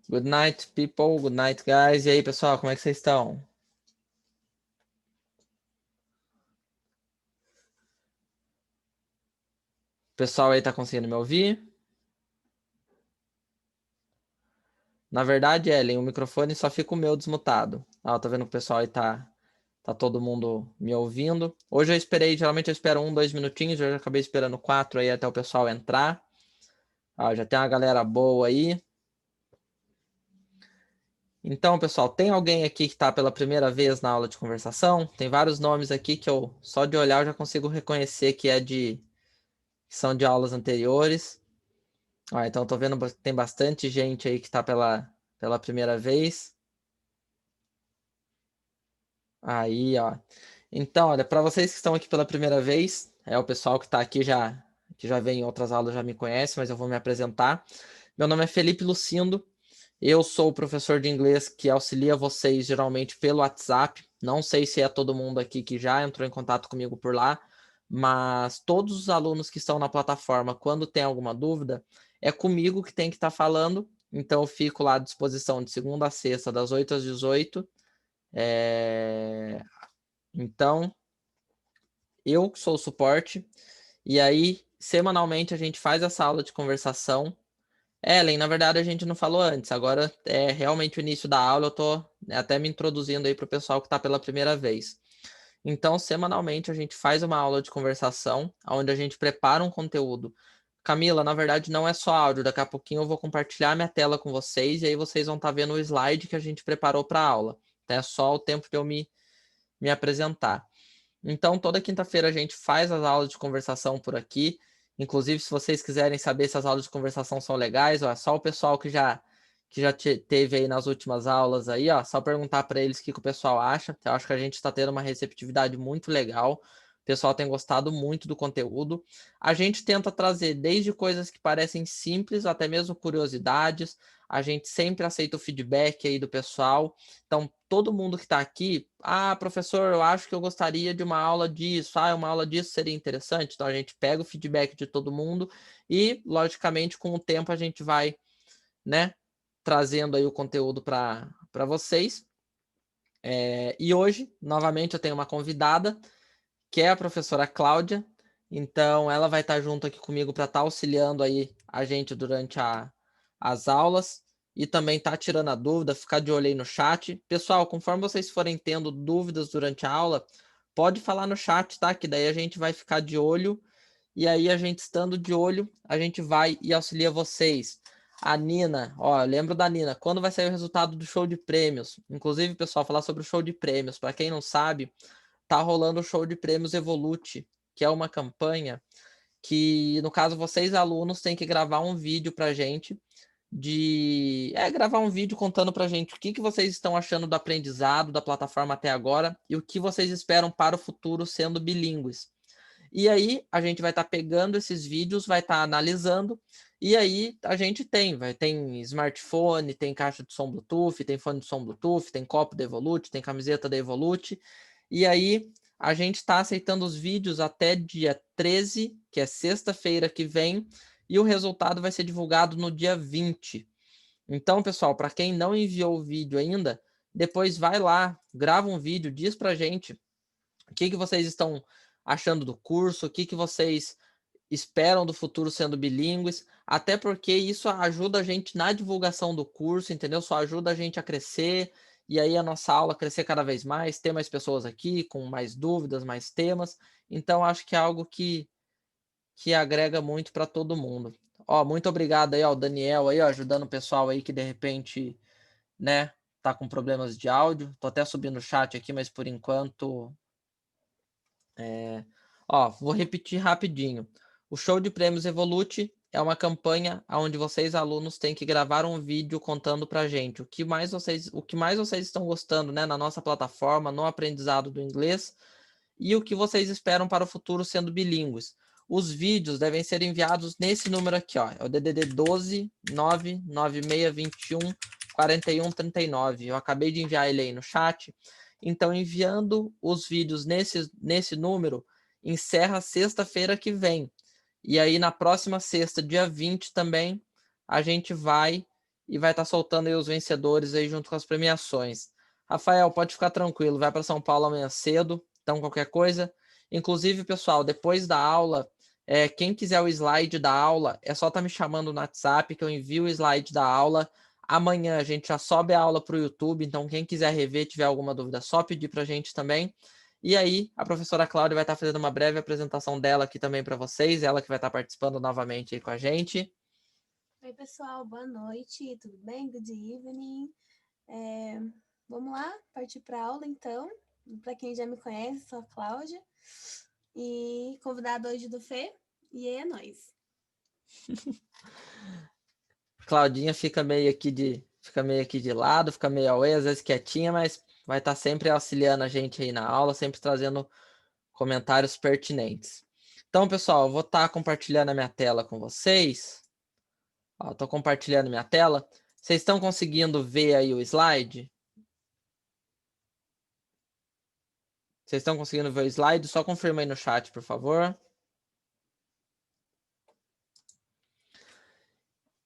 Good night, people. Good night, guys. E aí, pessoal, como é que vocês estão? O pessoal aí tá conseguindo me ouvir? Na verdade, Ellen, o microfone só fica o meu desmutado. Ah, eu tô vendo que o pessoal aí tá todo mundo me ouvindo. Hoje eu esperei, geralmente eu espero 1, 2 minutinhos, hoje eu acabei esperando 4 aí até o pessoal entrar. Ah, já tem uma galera boa aí. Então, pessoal, tem alguém aqui que está pela primeira vez na aula de conversação? Tem vários nomes aqui que eu, só de olhar, eu já consigo reconhecer que são de aulas anteriores. Ah, então, tô vendo que tem bastante gente aí que está pela primeira vez. Aí, ó. Então, olha, para vocês que estão aqui pela primeira vez, o pessoal que está aqui que já vem em outras aulas já me conhece, mas eu vou me apresentar. Meu nome é Felipe Lucindo. Eu sou o professor de inglês que auxilia vocês geralmente pelo WhatsApp. Não sei se é todo mundo aqui que já entrou em contato comigo por lá, mas todos os alunos que estão na plataforma, quando tem alguma dúvida, é comigo que tem que estar falando. Então, eu fico lá à disposição de segunda a sexta, das 8 às 18. Então, eu que sou o suporte. E aí, semanalmente, a gente faz essa aula de conversação. Ellen, na verdade a gente não falou antes, agora é realmente o início da aula, eu tô até me introduzindo aí para o pessoal que está pela primeira vez. Então, semanalmente a gente faz uma aula de conversação, onde a gente prepara um conteúdo. Camila, na verdade não é só áudio, daqui a pouquinho eu vou compartilhar minha tela com vocês e aí vocês vão estar vendo o slide que a gente preparou para a aula. Então, é só o tempo de eu me apresentar. Então, toda quinta-feira a gente faz as aulas de conversação por aqui. Inclusive, se vocês quiserem saber se as aulas de conversação são legais, ó, é só o pessoal que já teve aí nas últimas aulas aí, ó, só perguntar para eles o que o pessoal acha. Eu acho que a gente está tendo uma receptividade muito legal. O pessoal tem gostado muito do conteúdo. A gente tenta trazer desde coisas que parecem simples, até mesmo curiosidades. A gente sempre aceita o feedback aí do pessoal. Então, todo mundo que está aqui, professor, eu acho que eu gostaria de uma aula disso, uma aula disso seria interessante. Então, a gente pega o feedback de todo mundo e, logicamente, com o tempo a gente vai, né, trazendo aí o conteúdo para vocês. E hoje, novamente, eu tenho uma convidada, que é a professora Cláudia. Então, ela vai estar junto aqui comigo para estar auxiliando aí a gente durante as aulas e também tá tirando a dúvida, ficar de olho aí no chat. Pessoal, conforme vocês forem tendo dúvidas durante a aula, pode falar no chat, tá? Que daí a gente vai ficar de olho e aí a gente estando de olho, a gente vai e auxilia vocês. A Nina, ó, eu lembro da Nina, quando vai sair o resultado do show de prêmios? Inclusive, pessoal, falar sobre o show de prêmios, para quem não sabe, tá rolando o show de prêmios Evolute, que é uma campanha que, no caso, vocês alunos têm que gravar um vídeo pra gente gravar um vídeo contando pra gente o que vocês estão achando do aprendizado da plataforma até agora e o que vocês esperam para o futuro sendo bilíngues. E aí a gente vai estar pegando esses vídeos, vai estar analisando, e aí a gente tem smartphone, tem caixa de som Bluetooth, tem fone de som Bluetooth, tem copo da Evolute, tem camiseta da Evolute, e aí a gente está aceitando os vídeos até dia 13, que é sexta-feira que vem, e o resultado vai ser divulgado no dia 20. Então, pessoal, para quem não enviou o vídeo ainda, depois vai lá, grava um vídeo, diz pra gente o que vocês estão achando do curso, o que vocês esperam do futuro sendo bilíngues, até porque isso ajuda a gente na divulgação do curso, entendeu? Só ajuda a gente a crescer e aí a nossa aula crescer cada vez mais, ter mais pessoas aqui com mais dúvidas, mais temas. Então, acho que é algo que agrega muito para todo mundo. Ó, muito obrigado aí ao Daniel aí, ó, ajudando o pessoal aí que de repente, né, tá com problemas de áudio. Tô até subindo o chat aqui, mas por enquanto vou repetir rapidinho. O show de prêmios Evolute é uma campanha onde vocês, alunos, têm que gravar um vídeo contando pra gente o que mais vocês estão gostando, né, na nossa plataforma, no aprendizado do inglês e o que vocês esperam para o futuro sendo bilíngues. Os vídeos devem ser enviados nesse número aqui, ó, é o DDD 12 99621 4139. Eu acabei de enviar ele aí no chat. Então, enviando os vídeos nesse número, encerra sexta-feira que vem. E aí, na próxima sexta, dia 20 também, a gente vai e vai estar soltando aí os vencedores aí junto com as premiações. Rafael, pode ficar tranquilo, vai para São Paulo amanhã cedo, então qualquer coisa. Inclusive, pessoal, depois da aula, quem quiser o slide da aula, é só estar me chamando no WhatsApp que eu envio o slide da aula. Amanhã a gente já sobe a aula para o YouTube, então quem quiser rever, tiver alguma dúvida, só pedir para a gente também. E aí, a professora Cláudia vai estar fazendo uma breve apresentação dela aqui também para vocês, ela que vai estar participando novamente aí com a gente. Oi, pessoal, boa noite, tudo bem? Good evening. Vamos lá, partir para a aula, então. Para quem já me conhece, sou a Cláudia, e convidada hoje do Fê, e é nóis. Claudinha fica meio aqui de lado, fica meio away, às vezes quietinha, mas vai estar sempre auxiliando a gente aí na aula, sempre trazendo comentários pertinentes. Então, pessoal, eu vou estar compartilhando a minha tela com vocês. Estou compartilhando minha tela. Vocês estão conseguindo ver aí o slide? Vocês estão conseguindo ver o slide? Só confirma aí no chat, por favor.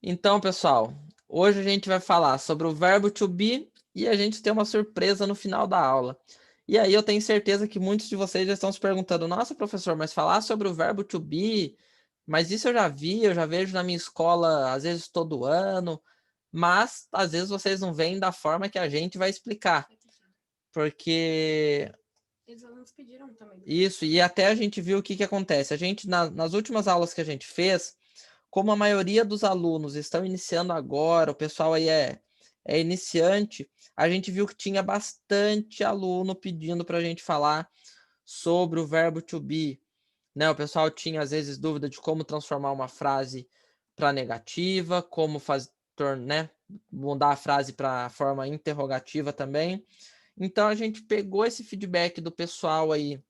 Então, pessoal, hoje a gente vai falar sobre o verbo to be e a gente tem uma surpresa no final da aula. E aí eu tenho certeza que muitos de vocês já estão se perguntando, nossa, professor, mas falar sobre o verbo to be, mas isso eu já vi, eu já vejo na minha escola, às vezes todo ano, mas às vezes vocês não veem da forma que a gente vai explicar. Porque Eles nos pediram também. isso, e até a gente viu o que acontece. A gente, nas últimas aulas que a gente fez, como a maioria dos alunos estão iniciando agora, o pessoal aí é iniciante, a gente viu que tinha bastante aluno pedindo para a gente falar sobre o verbo to be. Né? O pessoal tinha, às vezes, dúvida de como transformar uma frase para negativa, como né? Mudar a frase para forma interrogativa também. Então, a gente pegou esse feedback do pessoal aí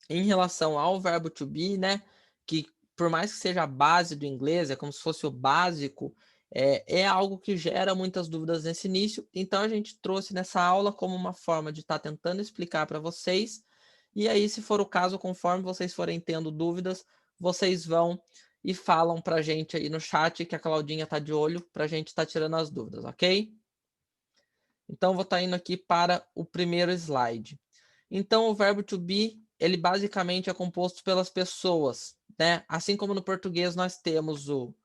em relação ao verbo to be, né? Que por mais que seja a base do inglês, é como se fosse o básico, é algo que gera muitas dúvidas nesse início. Então a gente trouxe nessa aula como uma forma de estar tentando explicar para vocês. E aí, se for o caso, conforme vocês forem tendo dúvidas, vocês vão e falam para a gente aí no chat que a Claudinha está de olho para a gente estar tirando as dúvidas, ok? Então, vou estar indo aqui para o primeiro slide. Então, o verbo to be, ele basicamente é composto pelas pessoas, né? Assim como no português nós temos o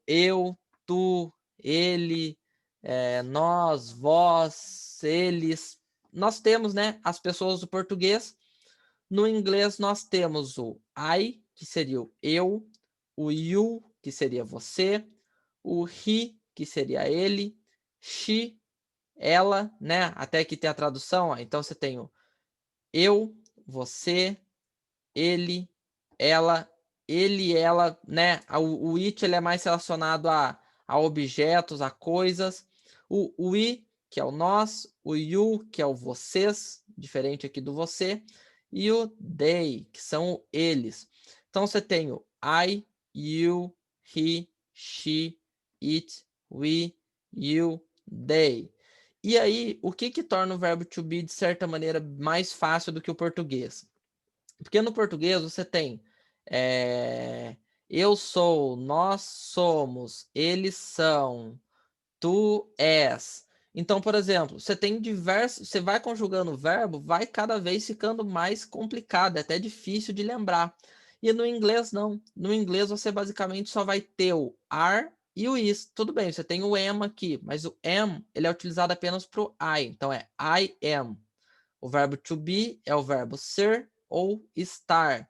eu, tu, ele, nós, vós, eles. Nós temos, né, as pessoas do português. No inglês nós temos o I, que seria o eu, o you, que seria você, o he, que seria ele, she, ela, né? Até que tem a tradução, ó. Então você tem o eu, você, ele, ela, né? O it ele é mais relacionado a objetos, a coisas. O we, que é o nós, o you, que é o vocês, diferente aqui do você, e o they, que são eles. Então você tem o I, you, he, she, it, we, you, they. E aí, o que torna o verbo to be, de certa maneira, mais fácil do que o português? Porque no português você tem eu sou, nós somos, eles são, tu és. Então, por exemplo, você tem diversos, você vai conjugando o verbo, vai cada vez ficando mais complicado, é até difícil de lembrar. E no inglês não. No inglês você basicamente só vai ter o are e o is. Tudo bem, você tem o am aqui, mas o am ele é utilizado apenas para o I. Então é I am. O verbo to be é o verbo ser ou estar.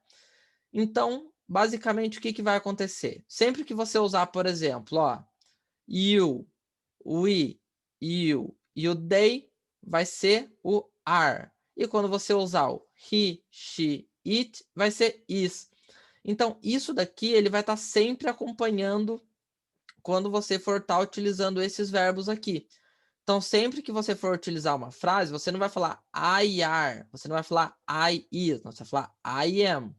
Então, basicamente, o que vai acontecer? Sempre que você usar, por exemplo, ó, you, we, you e o they, vai ser o are. E quando você usar o he, she, it, vai ser is. Então, isso daqui ele vai estar sempre acompanhando quando você for estar utilizando esses verbos aqui. Então, sempre que você for utilizar uma frase, você não vai falar I are, você não vai falar I is, você vai falar I am.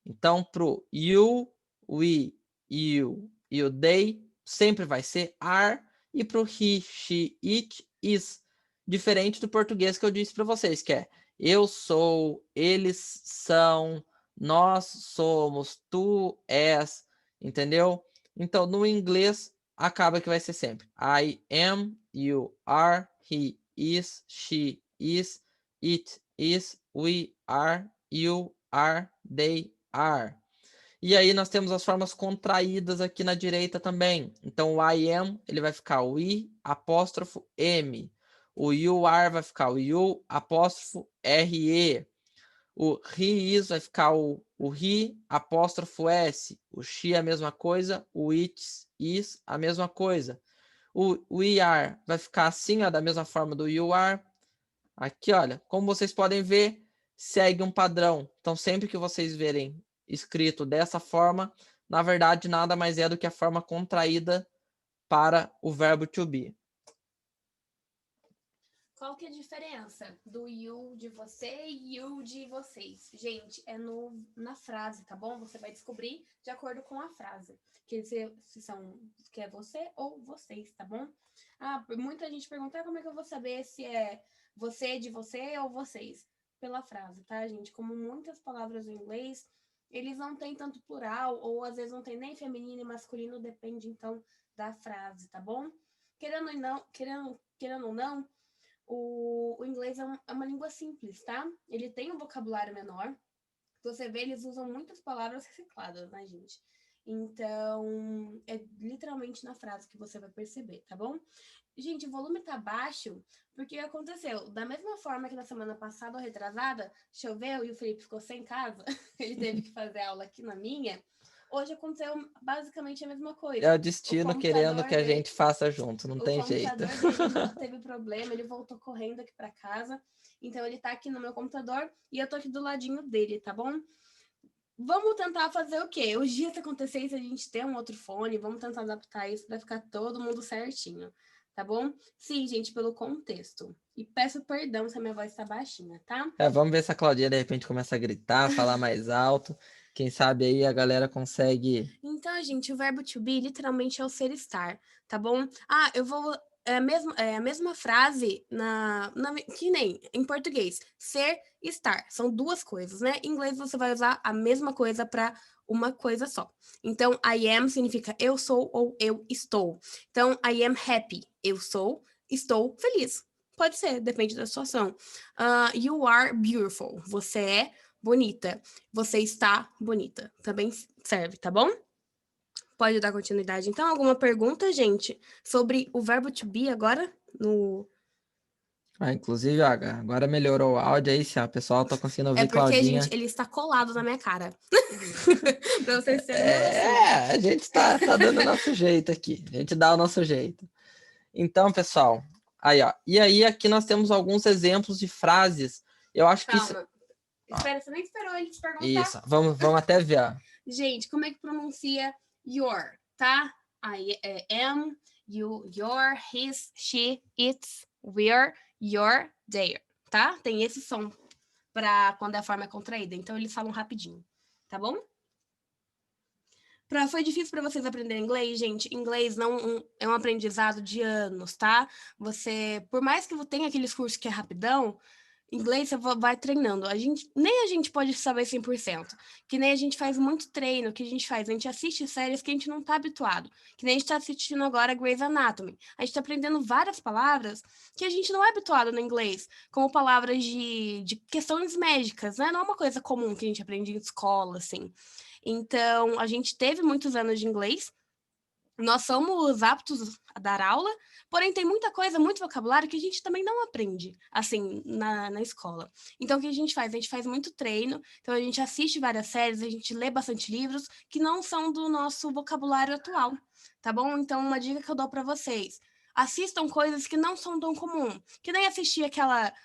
Então, pro you, we, you e o they, sempre vai ser are, e pro he, she, it, is. Diferente do português que eu disse para vocês, que é eu sou, eles são, nós somos, tu és, entendeu? Então, no inglês, acaba que vai ser sempre I am, you are, he is, she is, it is, we are, you are, they are. E aí nós temos as formas contraídas aqui na direita também. Então o I am, ele vai ficar o I, apóstrofo M. O you are vai ficar o you, apóstrofo RE. O he is vai ficar o he, apóstrofo S. O she a mesma coisa, o it is a mesma coisa. O we are vai ficar assim, ó, da mesma forma do you are. Aqui, olha, como vocês podem ver, segue um padrão. Então sempre que vocês verem escrito dessa forma, na verdade nada mais é do que a forma contraída para o verbo to be. Qual que é a diferença do you de você e you de vocês? Gente, é na frase, tá bom? Você vai descobrir de acordo com a frase. Que é você ou vocês, tá bom? Muita gente pergunta como é que eu vou saber se é você de você ou vocês? Pela frase, tá, gente? Como muitas palavras em inglês, eles não têm tanto plural, ou às vezes não tem nem feminino e masculino, depende então da frase, tá bom? Querendo ou não, o inglês é uma língua simples, tá? Ele tem um vocabulário menor. Você vê, eles usam muitas palavras recicladas, né, gente? Então, é literalmente na frase que você vai perceber, tá bom? Gente, o volume tá baixo porque aconteceu. Da mesma forma que na semana passada ou retrasada, choveu e o Felipe ficou sem casa, ele teve que fazer aula aqui na minha. Hoje aconteceu basicamente a mesma coisa. É o destino querendo que a gente faça junto, não tem jeito. O computador dele teve problema, ele voltou correndo aqui para casa. Então ele tá aqui no meu computador e eu tô aqui do ladinho dele, tá bom? Vamos tentar fazer o quê? Os dias que acontecer isso, a gente ter um outro fone, vamos tentar adaptar isso para ficar todo mundo certinho, tá bom? Sim, gente, pelo contexto. E peço perdão se a minha voz tá baixinha, tá? Vamos ver se a Claudinha de repente começa a gritar, falar mais alto. Quem sabe aí a galera consegue. Então, gente, o verbo to be literalmente é o ser estar, tá bom? Eu vou. É a mesma frase que nem em português. Ser, estar. São duas coisas, né? Em inglês você vai usar a mesma coisa para uma coisa só. Então, I am significa eu sou ou eu estou. Então, I am happy. Eu estou feliz. Pode ser, depende da situação. You are beautiful. Você é bonita. Você está bonita. Também serve, tá bom? Pode dar continuidade. Então, alguma pergunta, gente, sobre o verbo to be agora? Inclusive, agora melhorou o áudio aí, se a pessoa tá conseguindo ouvir É porque, Claudinha. gente, ele está colado na minha cara. Pra vocês terem a gente tá dando o nosso jeito aqui. A gente dá o nosso jeito. Então, pessoal, aí, ó. E aí, aqui nós temos alguns exemplos de frases. Eu acho que isso... Espera, você nem esperou ele te perguntar. Isso, vamos até ver, ó. Gente, como é que pronuncia your, tá? I am, you, your, his, she, it's, we're, your, their, tá? Tem esse som para quando a forma é contraída. Então, eles falam rapidinho, tá bom? Foi difícil para vocês aprenderem inglês, gente? Inglês não é um aprendizado de anos, tá? Você, por mais que tenha aqueles cursos que é rapidão, inglês você vai treinando. Nem a gente pode saber 100%. Que nem a gente faz muito treino, que a gente assiste séries que a gente não tá habituado. Que nem a gente tá assistindo agora Grey's Anatomy. A gente tá aprendendo várias palavras que a gente não é habituado no inglês, como palavras de questões médicas, né? Não é uma coisa comum que a gente aprende em escola, assim. Então, a gente teve muitos anos de inglês, nós somos aptos a dar aula, porém tem muita coisa, muito vocabulário que a gente também não aprende, assim, na escola. Então, o que a gente faz? A gente faz muito treino, então a gente assiste várias séries, a gente lê bastante livros que não são do nosso vocabulário atual, tá bom? Então, uma dica que eu dou para vocês: assistam coisas que não são tão comum, que nem assistir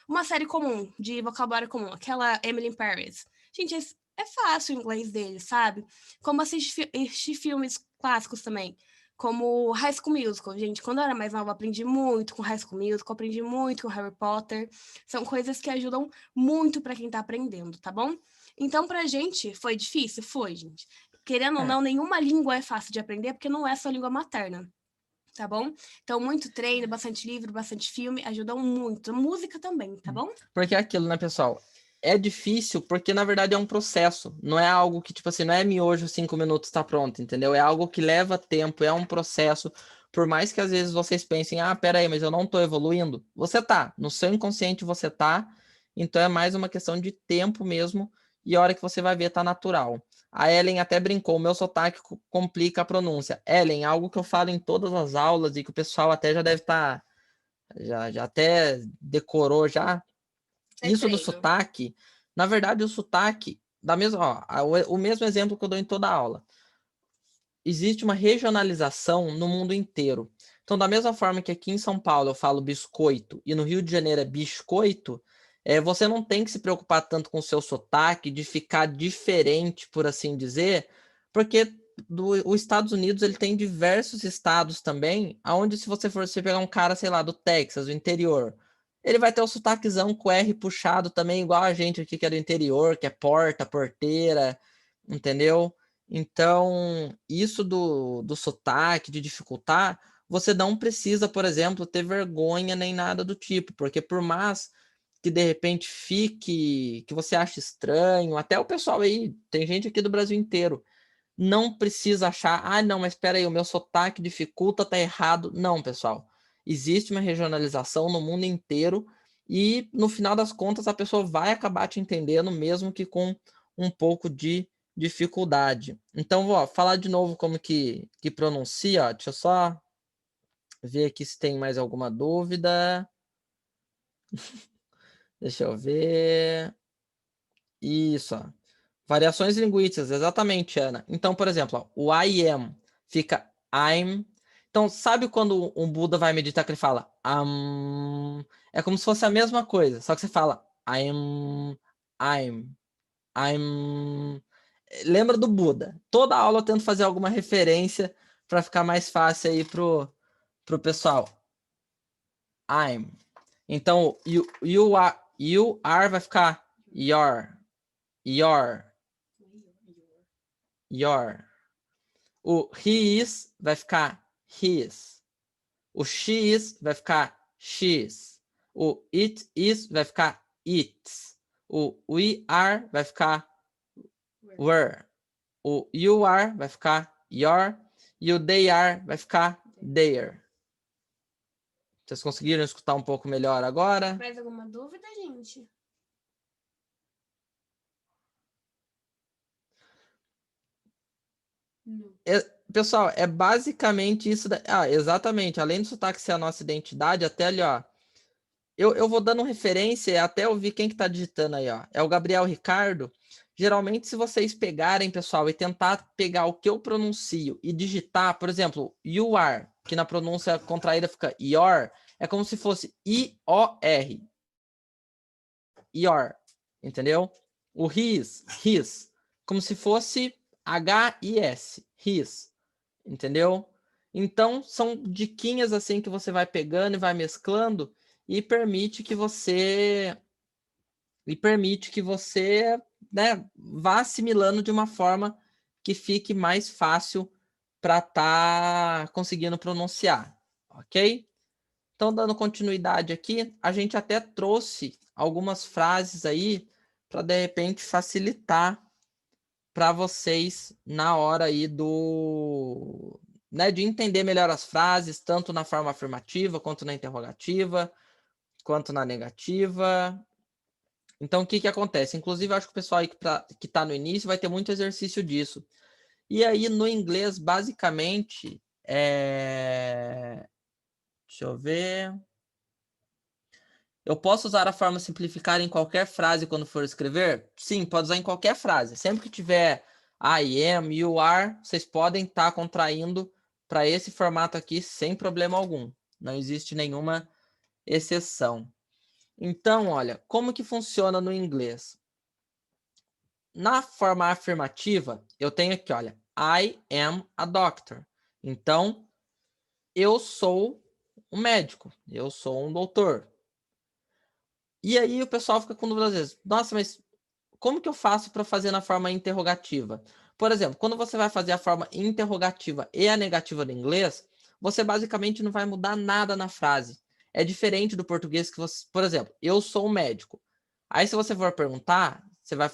uma série comum, de vocabulário comum, aquela Emily in Paris. Gente, é fácil o inglês dele, sabe? Como assistir filmes clássicos também, como High School Musical. Gente, quando eu era mais nova, aprendi muito com High School Musical, aprendi muito com Harry Potter. São coisas que ajudam muito para quem tá aprendendo, tá bom? Então, pra gente, foi difícil? Foi, gente. Querendo ou não, nenhuma língua é fácil de aprender, porque não é sua língua materna. Tá bom? Então, muito treino, bastante livro, bastante filme, ajudam muito. Música também, tá bom? Porque é aquilo, né, pessoal? É difícil porque, na verdade, é um processo. Não é algo que, tipo assim, não é miojo, 5 minutos, tá pronto, entendeu? É algo que leva tempo, é um processo. por mais que às vezes vocês pensem, pera aí, mas eu não tô evoluindo, você tá, no seu inconsciente você tá, então é mais uma questão de tempo mesmo, e a hora que você vai ver tá natural. A Ellen até brincou, o meu sotaque complica a pronúncia. Ellen, algo que eu falo em todas as aulas e que o pessoal até já deve estar, já até decorou já. Isso do sotaque, na verdade o sotaque, da mesma, o mesmo exemplo que eu dou em toda aula. Existe uma regionalização no mundo inteiro. Então, da mesma forma que aqui em São Paulo eu falo biscoito e no Rio de Janeiro é biscoito, você não tem que se preocupar tanto com o seu sotaque, de ficar diferente, por assim dizer, porque os Estados Unidos ele tem diversos estados também, onde se você for pegar um cara, sei lá, do Texas, do interior, ele vai ter o sotaquezão com R puxado também, igual a gente aqui que é do interior, que é porta, porteira, entendeu? Então, isso do sotaque, de dificultar, você não precisa, por exemplo, ter vergonha nem nada do tipo, porque por mais que de repente fique, que você ache estranho, até o pessoal aí, tem gente aqui do Brasil inteiro, não precisa achar, não, mas espera aí, o meu sotaque dificulta, tá errado. Não, pessoal. Existe uma regionalização no mundo inteiro e no final das contas a pessoa vai acabar te entendendo, mesmo que com um pouco de dificuldade. Então, vou falar de novo como que pronuncia, ó. Deixa eu só ver aqui se tem mais alguma dúvida. Deixa eu ver. Isso, ó. Variações linguísticas, exatamente, Ana. Então, por exemplo, ó, o I am fica I'm. Então, sabe quando um Buda vai meditar que ele fala é como se fosse a mesma coisa, só que você fala I'm. Lembra do Buda? Toda aula eu tento fazer alguma referência para ficar mais fácil aí pro pessoal. I'm. Então, you are vai ficar your. O he is vai ficar his. O she is vai ficar she's. O it is vai ficar its. O we are vai ficar were. O you are vai ficar your. E o they are vai ficar their. Vocês conseguiram escutar um pouco melhor agora? Mais alguma dúvida, gente? Não. Pessoal, é basicamente isso. Exatamente. Além do sotaque ser a nossa identidade, até ali, ó. Eu vou dando referência até ouvir quem que tá digitando aí, ó. É o Gabriel Ricardo. Geralmente, se vocês pegarem, pessoal, e tentar pegar o que eu pronuncio e digitar, por exemplo, you are, que na pronúncia contraída fica your, é como se fosse I-O-R. Your, entendeu? O his, como se fosse H-I-S, his, entendeu? Então, são diquinhas assim que você vai pegando e vai mesclando e permite que você né, vá assimilando de uma forma que fique mais fácil para estar conseguindo pronunciar, ok? Então, dando continuidade aqui, a gente até trouxe algumas frases aí para de repente facilitar para vocês na hora aí de entender melhor as frases, tanto na forma afirmativa, quanto na interrogativa, quanto na negativa. Então, o que que acontece? Inclusive, eu acho que o pessoal aí que está no início vai ter muito exercício disso. E aí, no inglês, basicamente, deixa eu ver. Eu posso usar a forma simplificada em qualquer frase quando for escrever? Sim, pode usar em qualquer frase. Sempre que tiver I am, you are, vocês podem estar contraindo para esse formato aqui sem problema algum. Não existe nenhuma exceção. Então, olha, como que funciona no inglês? Na forma afirmativa, eu tenho aqui, olha, I am a doctor. Então, eu sou um médico, eu sou um doutor. E aí o pessoal fica com dúvida às vezes. Nossa, mas como que eu faço para fazer na forma interrogativa? Por exemplo, quando você vai fazer a forma interrogativa e a negativa do inglês, você basicamente não vai mudar nada na frase. É diferente do português que você, por exemplo, eu sou um médico. Aí se você for perguntar, você vai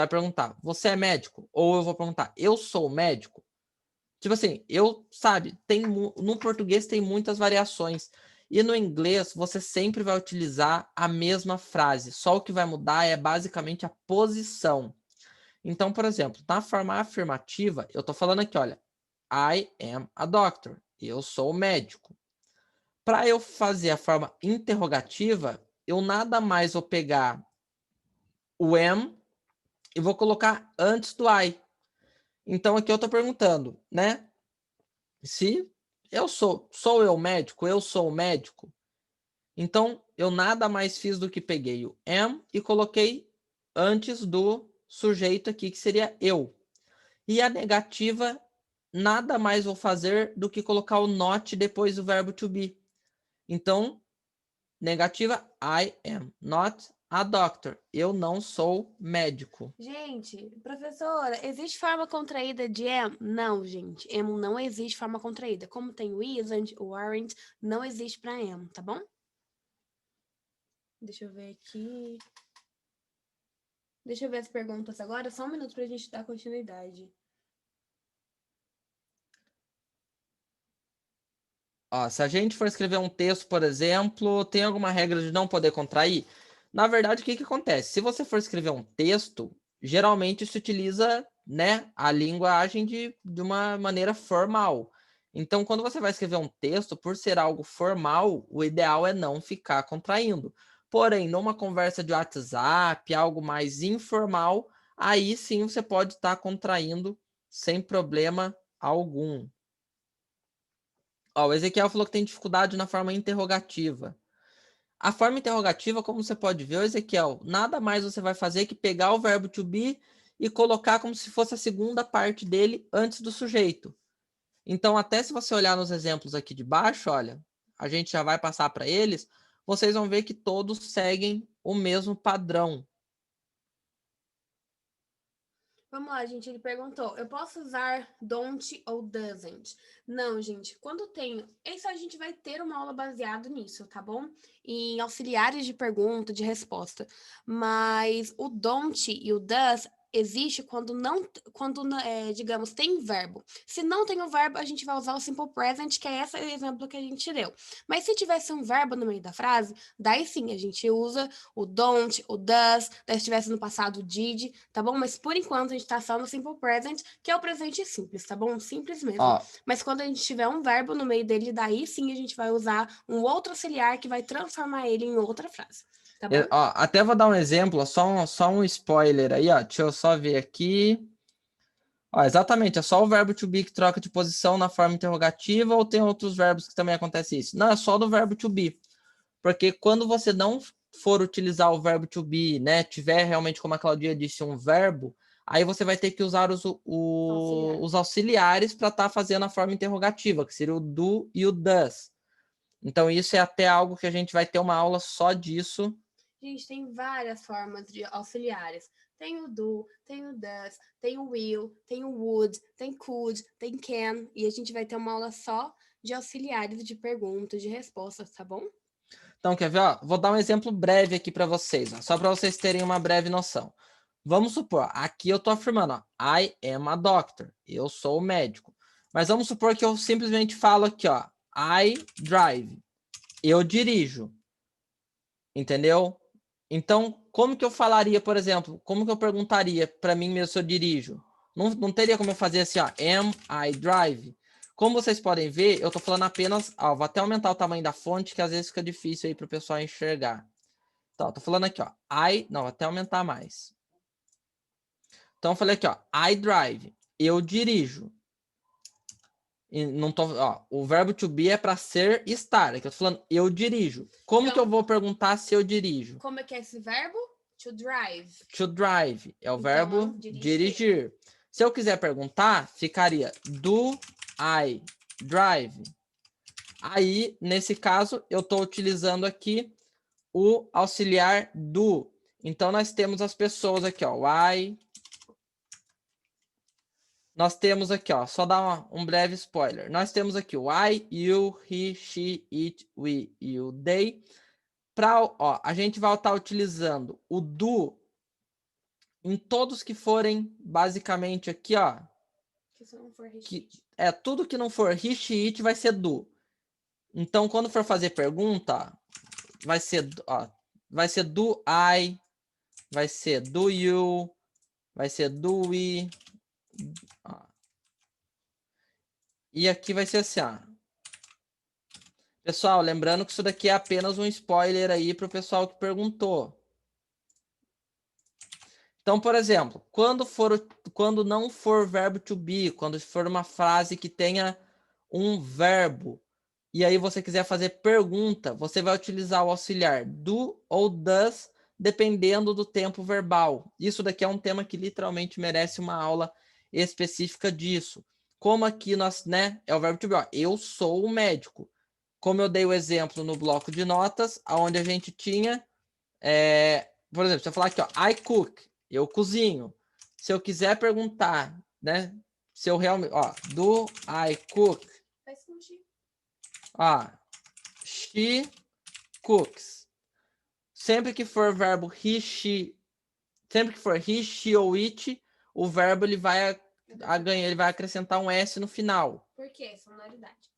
perguntar, você é médico? Ou eu vou perguntar, eu sou médico? Tipo assim, sabe, no português tem muitas variações. E no inglês, você sempre vai utilizar a mesma frase. Só o que vai mudar é basicamente a posição. Então, por exemplo, na forma afirmativa, eu tô falando aqui, olha, I am a doctor. Eu sou médico. Para eu fazer a forma interrogativa, eu nada mais vou pegar o am e vou colocar antes do I. Então aqui eu tô perguntando, né? Se sou eu médico, eu sou o médico. Então eu nada mais fiz do que peguei o am e coloquei antes do sujeito aqui, que seria eu. E a negativa, nada mais vou fazer do que colocar o not depois do verbo to be. Então, negativa, I am not a doctor. Eu não sou médico. Gente, professora, existe forma contraída de am? Não, gente. Am não existe forma contraída. Como tem o isn't, o aren't, não existe para am, tá bom? Deixa eu ver aqui. Deixa eu ver as perguntas agora. Só um minuto pra gente dar continuidade. Ó, se a gente for escrever um texto, por exemplo, tem alguma regra de não poder contrair? Na verdade, o que acontece? Se você for escrever um texto, geralmente se utiliza, né, a linguagem de uma maneira formal. Então, quando você vai escrever um texto, por ser algo formal, o ideal é não ficar contraindo. Porém, numa conversa de WhatsApp, algo mais informal, aí sim você pode estar contraindo sem problema algum. Ó, o Ezequiel falou que tem dificuldade na forma interrogativa. A forma interrogativa, como você pode ver, Ezequiel, nada mais você vai fazer que pegar o verbo to be e colocar como se fosse a segunda parte dele antes do sujeito. Então, até se você olhar nos exemplos aqui de baixo, olha, a gente já vai passar para eles, vocês vão ver que todos seguem o mesmo padrão. Vamos lá, gente. Ele perguntou: eu posso usar don't ou doesn't? Não, gente. Quando tem. Isso a gente vai ter uma aula baseada nisso, tá bom? Em auxiliares de pergunta, de resposta. Mas o don't e o does existe quando não, digamos, tem verbo. Se não tem o verbo, a gente vai usar o simple present, que é esse exemplo que a gente deu. Mas se tivesse um verbo no meio da frase, daí sim a gente usa o don't, o does, daí se tivesse no passado o did, tá bom? Mas por enquanto a gente tá só no simple present, que é o presente simples, tá bom? Simples mesmo. Ó, Mas quando a gente tiver um verbo no meio dele, daí sim a gente vai usar um outro auxiliar que vai transformar ele em outra frase. Tá bom? ó, até vou dar um exemplo, ó, só um spoiler aí, ó. Deixa eu só ver aqui. Ó, exatamente, é só o verbo to be que troca de posição na forma interrogativa ou tem outros verbos que também acontece isso? Não, é só do verbo to be. Porque quando você não for utilizar o verbo to be, né, tiver realmente, como a Claudia disse, um verbo, aí você vai ter que usar os auxiliares para estar fazendo a forma interrogativa, que seria o do e o does. Então isso é até algo que a gente vai ter uma aula só disso. Gente, tem várias formas de auxiliares. Tem o do, tem o does, tem o will, tem o would, tem could, tem can. E a gente vai ter uma aula só de auxiliares de perguntas, de respostas, tá bom? Então, quer ver? Ó, vou dar um exemplo breve aqui para vocês, ó, só para vocês terem uma breve noção. Vamos supor, aqui eu estou afirmando, ó, I am a doctor. Eu sou o médico. Mas vamos supor que eu simplesmente falo aqui, ó, I drive. Eu dirijo. Entendeu? Então, como que eu falaria, por exemplo, como que eu perguntaria para mim mesmo se eu dirijo? Não teria como eu fazer assim, ó, am I drive? Como vocês podem ver, eu estou falando apenas, ó, vou até aumentar o tamanho da fonte, que às vezes fica difícil aí para o pessoal enxergar. Então, tô falando aqui, ó, não, vou até aumentar mais. Então, eu falei aqui, ó, I drive, eu dirijo. E não tô, ó, o verbo to be é para ser estar, aqui eu tô falando eu dirijo. Como que eu vou perguntar se eu dirijo? Como é que é esse verbo? To drive. To drive é o Então, verbo dirigir. Se eu quiser perguntar, ficaria do I drive? Aí, nesse caso, eu estou utilizando aqui o auxiliar do. Então, nós temos as pessoas aqui, ó. I. Nós temos aqui, ó. Só dar um breve spoiler. Nós temos aqui o I, you, he, she, it, we e o they. Ó, a gente vai estar utilizando o do em todos que forem basicamente aqui, ó. que não for he, que tudo que não for he, she, it vai ser do. Então, quando for fazer pergunta, vai ser do I, vai ser do you, vai ser do we. Ó. E aqui vai ser assim, ó. Pessoal, lembrando que isso daqui é apenas um spoiler aí para o pessoal que perguntou. Então, por exemplo, quando não for verbo to be, quando for uma frase que tenha um verbo, e aí você quiser fazer pergunta, você vai utilizar o auxiliar do ou does, dependendo do tempo verbal. Isso daqui é um tema que literalmente merece uma aula específica disso. Como aqui nós, né, é o verbo to be, ó, eu sou o médico. Como eu dei o exemplo no bloco de notas, onde a gente tinha, por exemplo, se eu falar aqui, ó, I cook, eu cozinho. Se eu quiser perguntar, né, se eu realmente, ó, do I cook? Faz com she. She cooks. Sempre que for verbo he, she, sempre que for he, she ou it, o verbo ele vai acrescentar um S no final. Por quê? Sonoridade.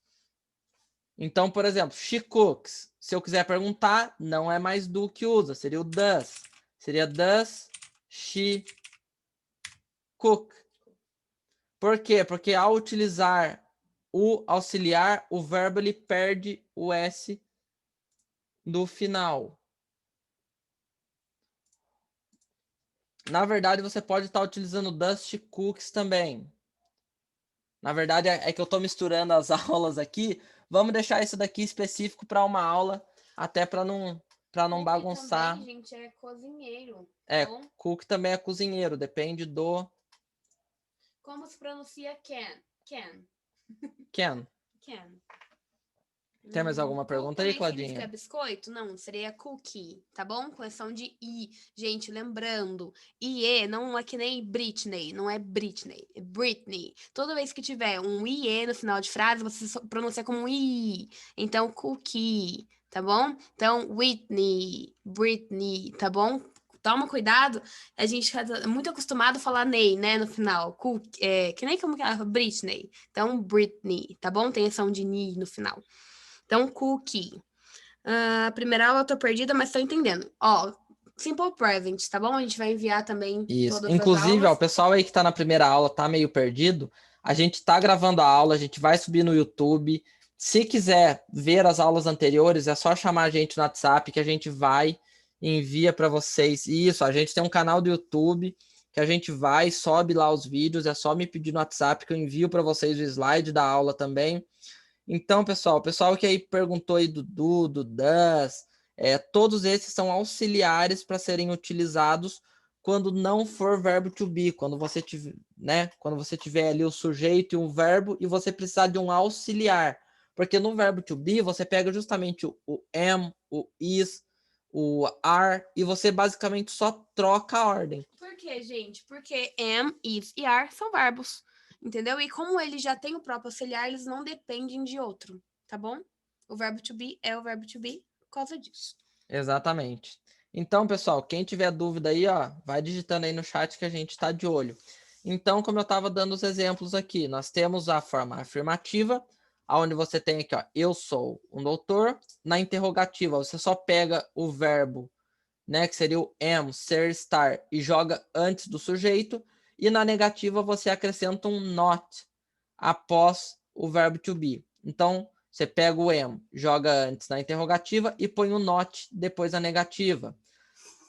Então, por exemplo, she cooks. Se eu quiser perguntar, não é mais do que usa, seria o does. Seria does she cook. Por quê? Porque ao utilizar o auxiliar, o verbo ele perde o S do final. Na verdade, você pode estar utilizando does she cooks também. Na verdade, é que eu estou misturando as aulas aqui. Vamos deixar isso daqui específico para uma aula, até para não bagunçar. Também, gente, é cozinheiro. Cook também é cozinheiro, depende do... Como se pronuncia can? Can. Can. Can. Tem mais alguma pergunta aí, Claudinha? Significa biscoito? Não, seria cookie, tá bom? Correção de I. Gente, lembrando, IE não é que nem Britney, não é Britney, é Britney. Toda vez que tiver um IE no final de frase, você pronuncia como um I. Então, cookie, tá bom? Então, Whitney, Britney, tá bom? Toma cuidado, a gente é muito acostumado a falar Ney, né, no final. Que nem como que ela Britney. Então, Britney, tá bom? Tem som de Ni no final. Então, cookie. A primeira aula eu tô perdida, mas tô entendendo. Ó, Simple Present, tá bom? A gente vai enviar também Isso. todas Inclusive, as ó, o aulas. pessoal aí que tá na primeira aula tá meio perdido. A gente tá gravando a aula, a gente vai subir no YouTube. Se quiser ver as aulas anteriores, é só chamar a gente no WhatsApp que a gente vai e envia para vocês. Isso, a gente tem um canal do YouTube que a gente vai, sobe lá os vídeos, é só me pedir no WhatsApp que eu envio para vocês o slide da aula também. Então, pessoal, o pessoal que aí perguntou aí do does, todos esses são auxiliares para serem utilizados quando não for verbo to be, quando você tiver, né, quando você tiver ali o sujeito e um verbo e você precisar de um auxiliar. Porque no verbo to be você pega justamente o am, o is, o are e você basicamente só troca a ordem. Por quê, gente? Porque am, is e are são verbos, entendeu? E como eles já têm o próprio auxiliar, eles não dependem de outro, tá bom? O verbo to be é o verbo to be por causa disso. Exatamente. Então, pessoal, quem tiver dúvida aí, ó, vai digitando aí no chat que a gente está de olho. Então, como eu estava dando os exemplos aqui, nós temos a forma afirmativa, onde você tem aqui, ó, eu sou um doutor. Na interrogativa, você só pega o verbo, né, que seria o am, ser, estar, e joga antes do sujeito. E na negativa, você acrescenta um not após o verbo to be. Então, você pega o am, joga antes na interrogativa e põe o not depois da negativa.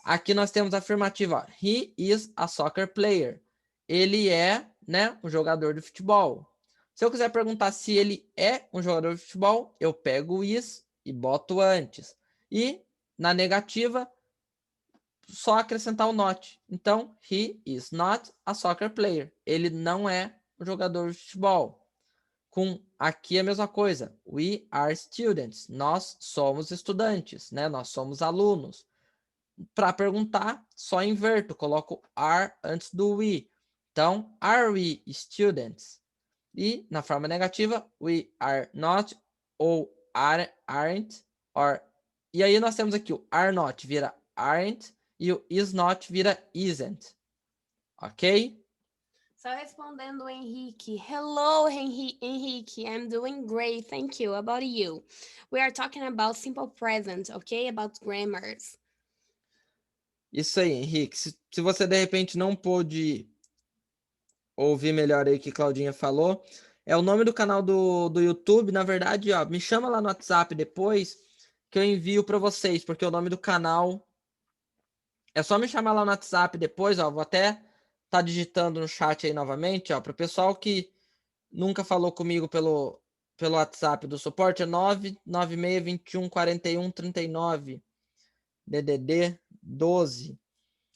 Aqui nós temos a afirmativa. Ó. He is a soccer player. Ele é, né, um jogador de futebol. Se eu quiser perguntar se ele é um jogador de futebol, eu pego o is e boto antes. E na negativa, só acrescentar o not. Então, he is not a soccer player. Ele não é um jogador de futebol. Com aqui a mesma coisa. We are students. Nós somos estudantes, né? Nós somos alunos. Para perguntar, só inverto, coloco are antes do we. Então, are we students? E na forma negativa, we are not ou aren't. Or... E aí nós temos aqui o are not vira aren't e o is not vira isn't. Ok? Só respondendo o Henrique. Hello, Henrique. I'm doing great. Thank you. About you? We are talking about simple present, okay? About grammars. Isso aí, Henrique. Se você de repente não pôde ouvir melhor aí o que Claudinha falou, é o nome do canal do YouTube. Na verdade, ó, me chama lá no WhatsApp depois que eu envio para vocês, porque o nome do canal é só me chamar lá no WhatsApp depois, ó. Vou até tá digitando no chat aí novamente, ó, para o pessoal que nunca falou comigo pelo WhatsApp do suporte, é 996214139 DDD 12.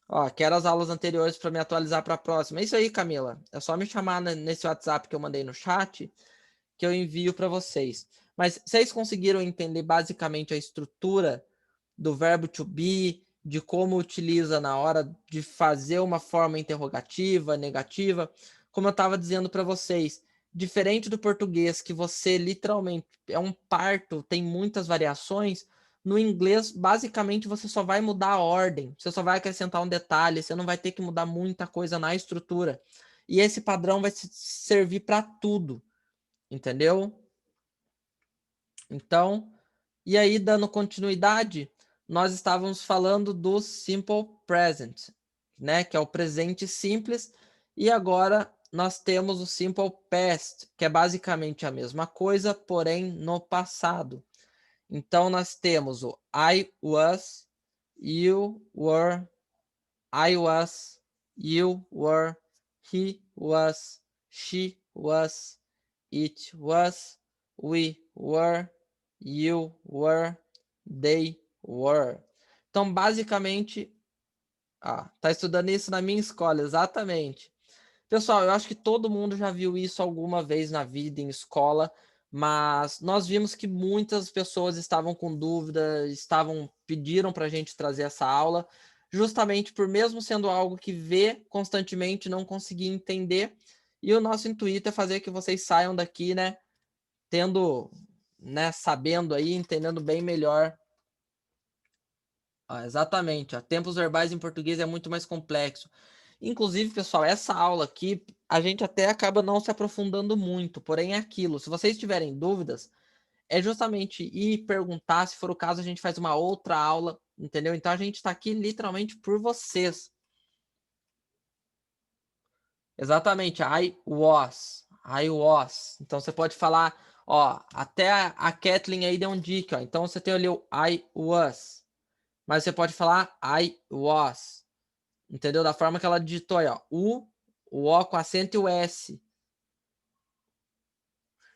Ó, quero as aulas anteriores para me atualizar para a próxima. É isso aí, Camila. É só me chamar nesse WhatsApp que eu mandei no chat que eu envio para vocês. Mas vocês conseguiram entender basicamente a estrutura do verbo to be, de como utiliza na hora de fazer uma forma interrogativa, negativa? Como eu estava dizendo para vocês, diferente do português, que você literalmente é um parto, tem muitas variações. No inglês, basicamente, você só vai mudar a ordem, você só vai acrescentar um detalhe, você não vai ter que mudar muita coisa na estrutura. E esse padrão vai servir para tudo, entendeu? Então, e aí, dando continuidade, nós estávamos falando do simple present, né? Que é o presente simples. E agora nós temos o simple past, que é basicamente a mesma coisa, porém no passado. Então, nós temos o I was, you were, I was, you were, he was, she was, it was, we were, you were, they were. Então, basicamente, tá estudando isso na minha escola, exatamente. Pessoal, eu acho que todo mundo já viu isso alguma vez na vida, em escola, mas nós vimos que muitas pessoas estavam com dúvida, pediram para a gente trazer essa aula, justamente por mesmo sendo algo que vê constantemente, não conseguir entender. E o nosso intuito é fazer que vocês saiam daqui, né, sabendo aí, entendendo bem melhor. Exatamente, tempos verbais em português é muito mais complexo. Inclusive, pessoal, essa aula aqui, a gente até acaba não se aprofundando muito, porém é aquilo. Se vocês tiverem dúvidas, é justamente ir perguntar, se for o caso, a gente faz uma outra aula, entendeu? Então a gente está aqui literalmente por vocês. Exatamente, I was. Então você pode falar, ó, até a Kathleen aí deu um dica, ó. Então você tem ali o I was. Mas você pode falar I was. Entendeu? Da forma que ela digitou aí, ó. O O com acento e o S.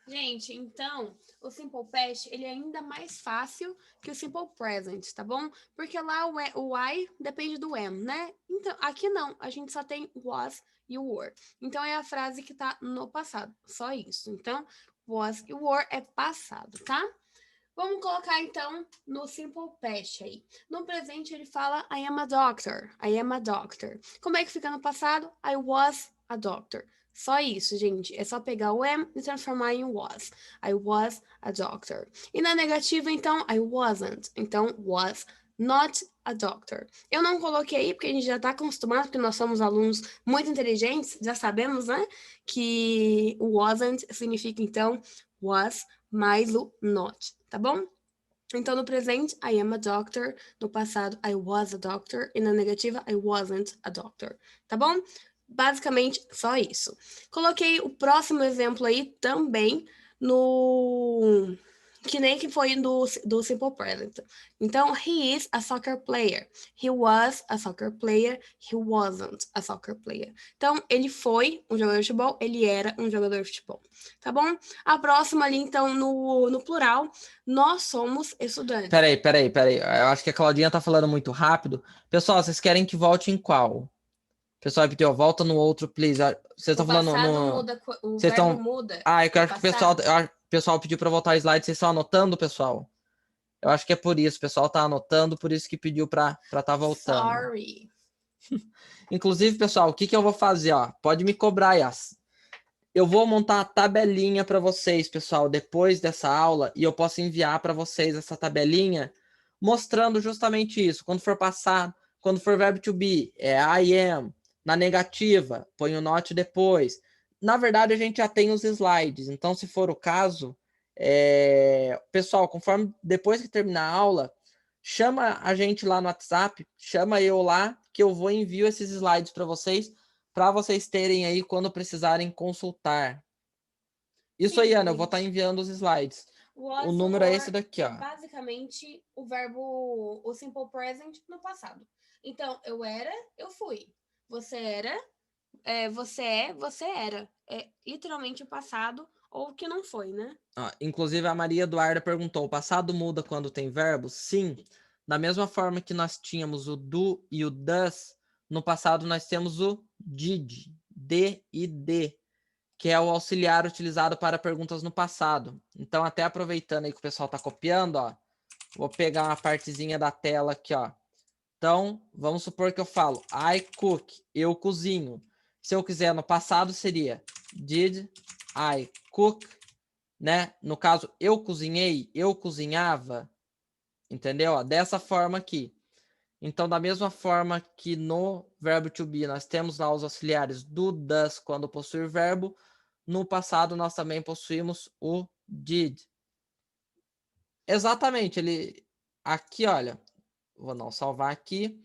Gente, então, o Simple Past, ele é ainda mais fácil que o Simple Present, tá bom? Porque lá o I depende do am, né? Então, aqui não, a gente só tem was e o were. Então, é a frase que tá no passado, só isso. Então, was e were é passado, tá? Vamos colocar, então, no Simple Past aí. No presente, ele fala I am a doctor, I am a doctor. Como é que fica no passado? I was a doctor. Só isso, gente. É só pegar o am e transformar em was. I was a doctor. E na negativa, então, I wasn't. Então, was not a doctor. Eu não coloquei porque a gente já está acostumado, porque nós somos alunos muito inteligentes, já sabemos, né? Que o wasn't significa, então, was mais o not, tá bom? Então, no presente, I am a doctor. No passado, I was a doctor. E na negativa, I wasn't a doctor, tá bom? Basicamente, só isso. Coloquei o próximo exemplo aí também no... Que nem que foi do Simple Present. Então, he is a soccer player. He was a soccer player. He wasn't a soccer player. Então, ele foi um jogador de futebol. Ele era um jogador de futebol. Tá bom? A próxima ali, então, no plural, nós somos estudantes. Peraí. Eu acho que a Claudinha tá falando muito rápido. Pessoal, vocês querem que volte em qual? Pessoal, pediu, volta no outro, please. Vocês estão falando no... Muda, o vocês verbo estão... muda. eu acho que o pessoal pediu para voltar o slide. Vocês estão anotando, pessoal? Eu acho que é por isso. O pessoal tá anotando, por isso que pediu para tá voltando. Sorry. Inclusive, pessoal, o que eu vou fazer? Ó, pode me cobrar aí. Eu vou montar a tabelinha para vocês, pessoal, depois dessa aula, e eu posso enviar para vocês essa tabelinha mostrando justamente isso. Quando for passar, quando for verbo to be, é I am. na negativa, põe o not depois. Na verdade, a gente já tem os slides. Então, se for o caso, pessoal, conforme depois que terminar a aula, chama a gente lá no WhatsApp, chama eu lá, que eu vou envio esses slides para vocês terem aí quando precisarem consultar. Isso Sim, aí, Ana, eu vou gente. estar enviando os slides. Was O número é or esse daqui, é ó. basicamente o simple present no passado. Então, eu era, eu fui. Você era, você é, você era. É literalmente o passado ou o que não foi, né? Ó, inclusive, a Maria Eduarda perguntou: o passado muda quando tem verbo? Sim. Da mesma forma que nós tínhamos o do e o does, no passado nós temos o did, D e D, que é o auxiliar utilizado para perguntas no passado. Então, até aproveitando aí que o pessoal está copiando, ó, vou pegar uma partezinha da tela aqui, ó. Então, vamos supor que eu falo I cook, eu cozinho. Se eu quiser no passado seria did I cook, né? No caso, eu cozinhei, eu cozinhava, entendeu? Ó, dessa forma aqui. Então, da mesma forma que no verbo to be nós temos lá os auxiliares do does quando possui verbo, no passado nós também possuímos o did. Exatamente, ele aqui, olha, vou não salvar aqui.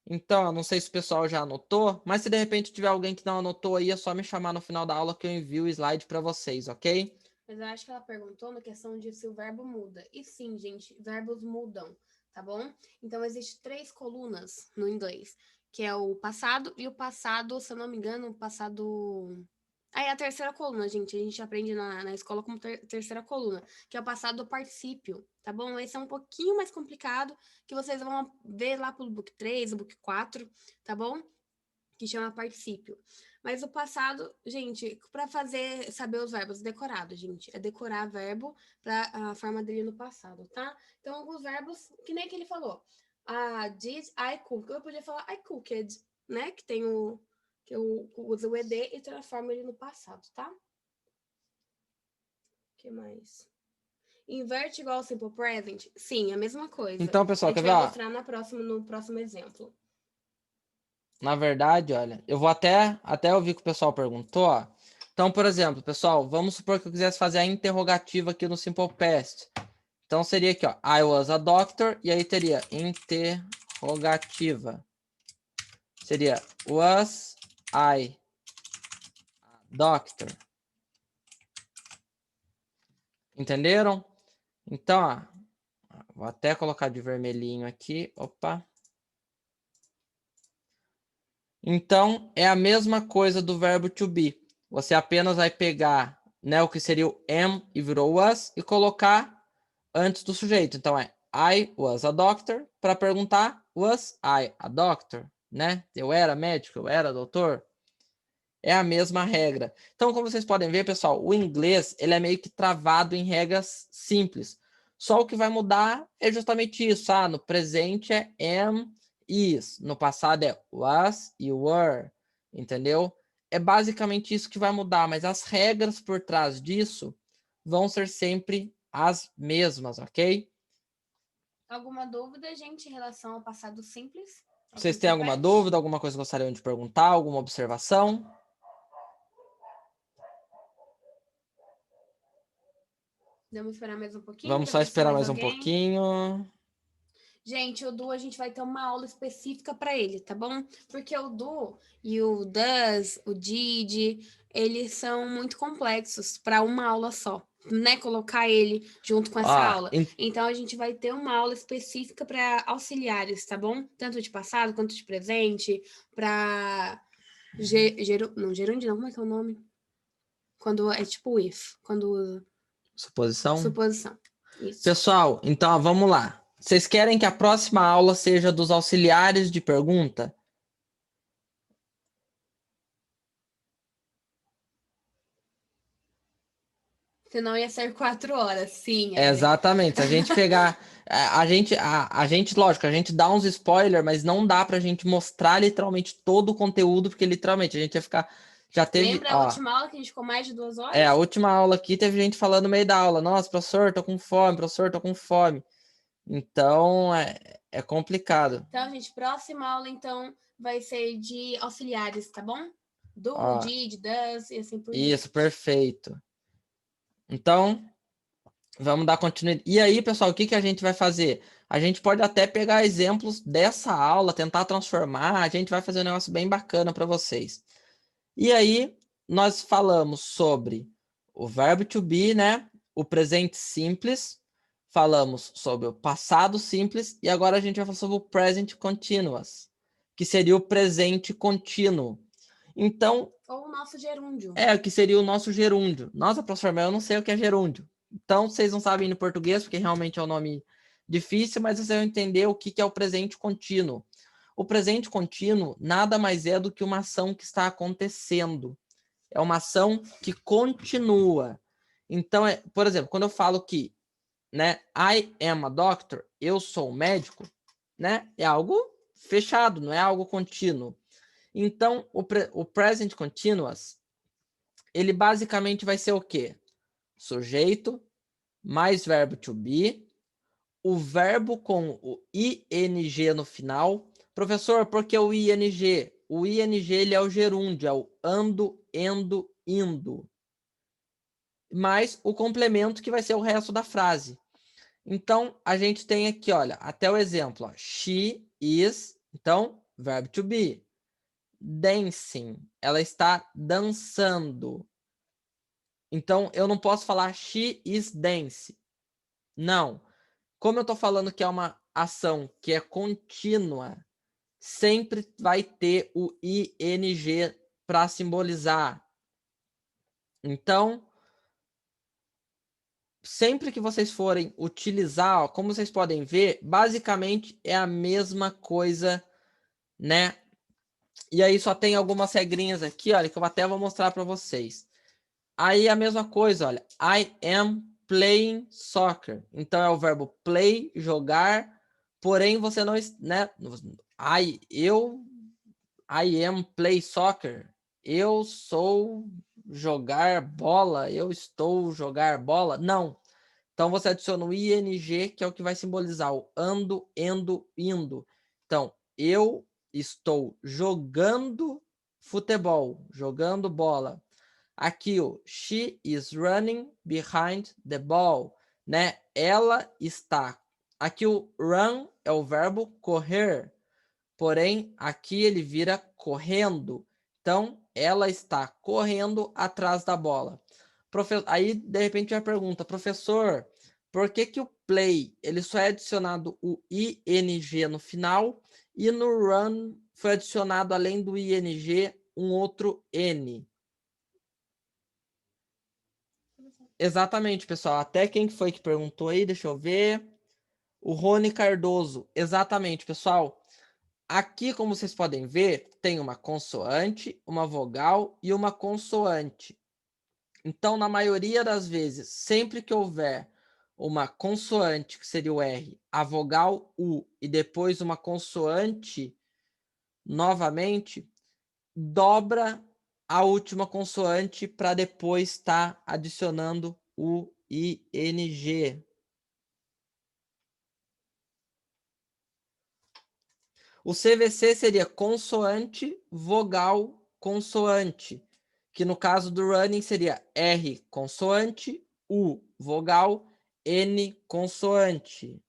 Então, eu não sei se o pessoal já anotou, mas se de repente tiver alguém que não anotou aí, é só me chamar no final da aula que eu envio o slide para vocês, ok? Mas eu acho que ela perguntou na questão de se o verbo muda. E sim, gente, verbos mudam, tá bom? Então, existem 3 colunas no inglês, que é o passado e o passado, se eu não me engano, o passado... Aí a terceira coluna, gente, a gente aprende na escola como terceira coluna, que é o passado do particípio, tá bom? Esse é um pouquinho mais complicado, que vocês vão ver lá pelo book 3, o book 4, tá bom? Que chama particípio. Mas o passado, gente, para saber os verbos, decorado, gente. É decorar verbo para a forma dele no passado, tá? Então, alguns verbos, que nem que ele falou. Did I cook? Eu podia falar I cooked, né? Que tem que eu uso o ED e transformo ele no passado, tá? O que mais? Inverte igual ao simple present? Sim, a mesma coisa. Então, A pessoal, gente quer ver? vai Ó, mostrar no próximo exemplo. na verdade, olha, eu vou até ouvir que o pessoal perguntou, ó. Então, por exemplo, pessoal, vamos supor que eu quisesse fazer a interrogativa aqui no Simple Past. Então, seria aqui, ó, I was a doctor, e aí teria interrogativa. Seria was I a doctor? Entenderam? Então, ó, vou até colocar de vermelhinho aqui. Opa. Então, é a mesma coisa do verbo to be. Você apenas vai pegar, né, o que seria o am e virou was e colocar antes do sujeito. Então, é I was a doctor para perguntar was I a doctor, né? Eu era médico, eu era doutor. É a mesma regra. Então, como vocês podem ver, pessoal, o inglês ele é meio que travado em regras simples. Só o que vai mudar é justamente isso. No presente é am, is. No passado é was e were. Entendeu? É basicamente isso que vai mudar, mas as regras por trás disso vão ser sempre as mesmas, ok? Alguma dúvida, gente, em relação ao passado simples? Vocês têm alguma dúvida, alguma coisa que gostariam de perguntar, alguma observação? Vamos esperar mais um pouquinho Vamos para só ver se esperar mais mais um alguém. pouquinho. Gente, o Du a gente vai ter uma aula específica para ele, tá bom? Porque o Du e o Does, o Did, eles são muito complexos para uma aula só, né? Colocar ele junto com essa aula. Então a gente vai ter uma aula específica para auxiliares, tá bom? Tanto de passado quanto de presente, para gerúndio não, como é que é o nome? Quando é tipo if, quando Suposição? Isso. Pessoal, então vamos lá. Vocês querem que a próxima aula seja dos auxiliares de pergunta? Senão ia ser 4 horas, sim, Exatamente. Se a gente pegar. A gente, lógico, a gente dá uns spoilers, mas não dá pra gente mostrar literalmente todo o conteúdo, porque literalmente a gente ia ficar. Já teve. Lembra a Ó, última aula que a gente ficou mais de 2 a horas? última aula aqui teve gente falando no meio da aula: Nossa, professor, tô com fome, professor, tô com fome. Então é complicado. Então, gente, próxima aula, então, vai ser de auxiliares, tá bom? Do, Ó, did, does e assim por isso, diante. perfeito. Então, vamos dar continuidade. E aí, pessoal, o que a gente vai fazer? A gente pode até pegar exemplos dessa aula, tentar transformar. A gente vai fazer um negócio bem bacana para vocês. E aí, nós falamos sobre o verbo to be, né? O presente simples. Falamos sobre o passado simples. E agora a gente vai falar sobre o present continuous, que seria o presente contínuo. Então, Ou o nosso gerúndio. o que seria o nosso gerúndio. Nossa, professor, mas eu não sei o que é gerúndio. Então, vocês não sabem no português, porque realmente é um nome difícil, mas vocês vão entender o que é o presente contínuo. O presente contínuo nada mais é do que uma ação que está acontecendo. É uma ação que continua. Então, por exemplo, quando eu falo que, né, I am a doctor, eu sou um médico, né, é algo fechado, não é algo contínuo. Então, o present continuous, ele basicamente vai ser o quê? Sujeito mais verbo to be, o verbo com o ing no final. Professor, por que o ing? O ing ele é o gerúndio, é o ando, endo, indo. Mais o complemento que vai ser o resto da frase. Então, a gente tem aqui, olha, até o exemplo. Ó, she is, então, verbo to be. Dancing, ela está dançando. Então, eu não posso falar she is dance. Não. Como eu estou falando que é uma ação que é contínua, sempre vai ter o ing para simbolizar. Então, sempre que vocês forem utilizar, ó, como vocês podem ver, basicamente é a mesma coisa, né? E aí só tem algumas regrinhas aqui, olha, que eu até vou mostrar para vocês. Aí a mesma coisa, olha. I am playing soccer. Então é o verbo play, jogar, porém você não, né? I am play soccer. Eu sou jogar bola, eu estou jogar bola. Não. Então você adiciona o ing, que é o que vai simbolizar o ando, endo, indo. Então, eu estou jogando futebol, jogando bola. Aqui o she is running behind the ball, né? Ela está. Aqui o run é o verbo correr, porém aqui ele vira correndo. Então, ela está correndo atrás da bola. Aí, de repente, a pergunta, professor, por que o play ele só é adicionado o ing no final e no run foi adicionado, além do ing, um outro n? Exatamente, pessoal. Até quem foi que perguntou aí, deixa eu ver. O Rony Cardoso. Exatamente, pessoal. Aqui, como vocês podem ver, tem uma consoante, uma vogal e uma consoante. Então, na maioria das vezes, sempre que houver uma consoante, que seria o R, a vogal U e depois uma consoante novamente, dobra a última consoante para depois estar adicionando o ING. O CVC seria consoante, vogal, consoante, que no caso do running seria R consoante, U vogal, N consoante.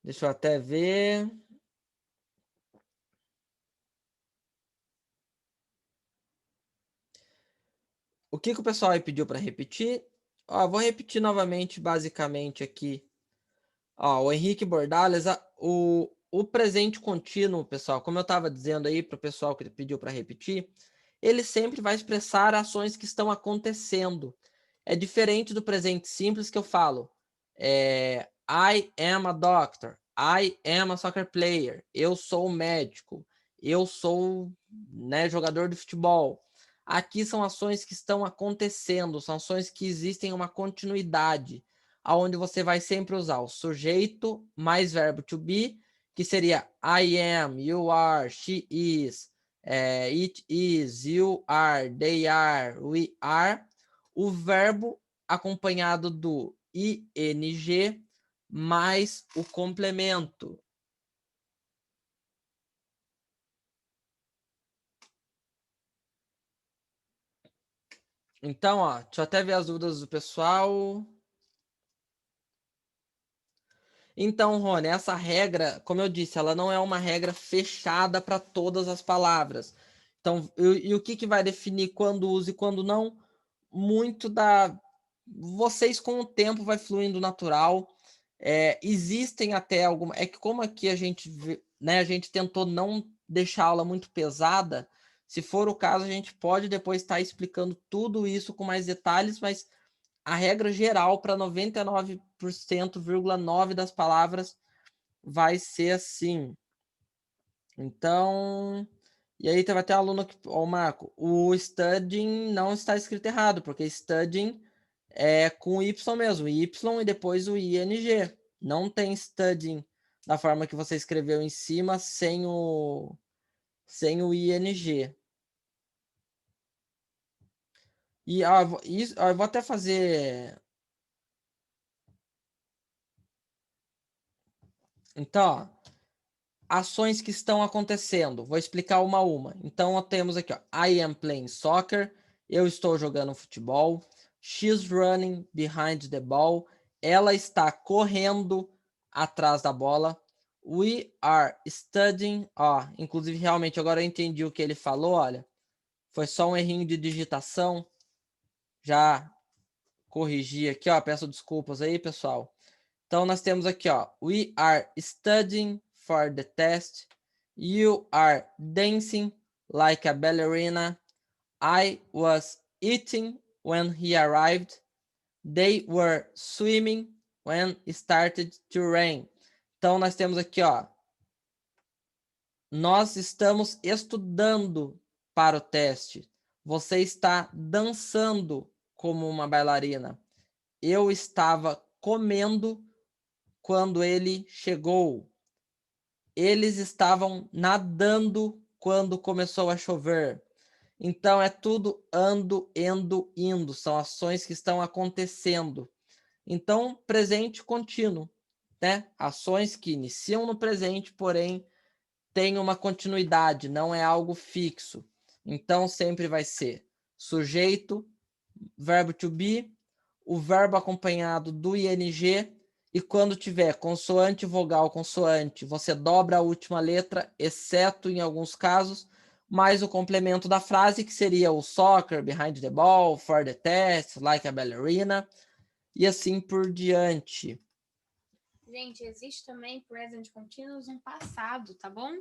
Deixa eu até ver. O que o pessoal aí pediu para repetir? Ó, vou repetir novamente, basicamente aqui. Ó, o Henrique Bordales, o presente contínuo, pessoal, como eu estava dizendo aí para o pessoal que pediu para repetir, ele sempre vai expressar ações que estão acontecendo. É diferente do presente simples que eu falo. I am a doctor. I am a soccer player. Eu sou médico. Eu sou, né, jogador de futebol. Aqui são ações que estão acontecendo, são ações que existem uma continuidade, aonde você vai sempre usar o sujeito mais verbo to be, que seria I am, you are, she is, it is, you are, they are, we are. O verbo acompanhado do ing mais o complemento. Então, ó, deixa eu até ver as dúvidas do pessoal. Então, Rony, essa regra, como eu disse, ela não é uma regra fechada para todas as palavras. Então, e o que, que vai definir quando usa e quando não? Muito da... Vocês, com o tempo, vai fluindo natural. Existem até algumas... É que como aqui a gente, né, a gente tentou não deixar a aula muito pesada, se for o caso, a gente pode depois estar explicando tudo isso com mais detalhes, mas a regra geral para 99,9% das palavras vai ser assim. Então, e aí vai ter aluno que, ó, Marco, o studying não está escrito errado, porque studying é com Y mesmo, Y e depois o ING. Não tem studying da forma que você escreveu em cima sem o ING. E ó, eu vou até fazer. Então, ó, ações que estão acontecendo. Vou explicar uma a uma. Então, temos aqui, ó, I am playing soccer. Eu estou jogando futebol. She's running behind the ball. Ela está correndo atrás da bola. We are studying. Ó, inclusive, realmente, agora eu entendi o que ele falou, olha. Foi só um errinho de digitação. Já corrigi aqui, ó. Peço desculpas aí, pessoal. Então, nós temos aqui, ó. We are studying for the test. You are dancing like a ballerina. I was eating when he arrived. They were swimming when it started to rain. Então, nós temos aqui, ó. Nós estamos estudando para o teste. Você está dançando como uma bailarina. Eu estava comendo quando ele chegou. Eles estavam nadando quando começou a chover. Então é tudo ando, endo, indo. São ações que estão acontecendo. Então, presente contínuo, né? Ações que iniciam no presente, porém têm uma continuidade, não é algo fixo. Então sempre vai ser sujeito, verbo to be, o verbo acompanhado do ing, e quando tiver consoante, vogal, consoante, você dobra a última letra, exceto em alguns casos, mais o complemento da frase, que seria o soccer, behind the ball, for the test, like a ballerina, e assim por diante. Gente, existe também present continuous no passado, tá bom?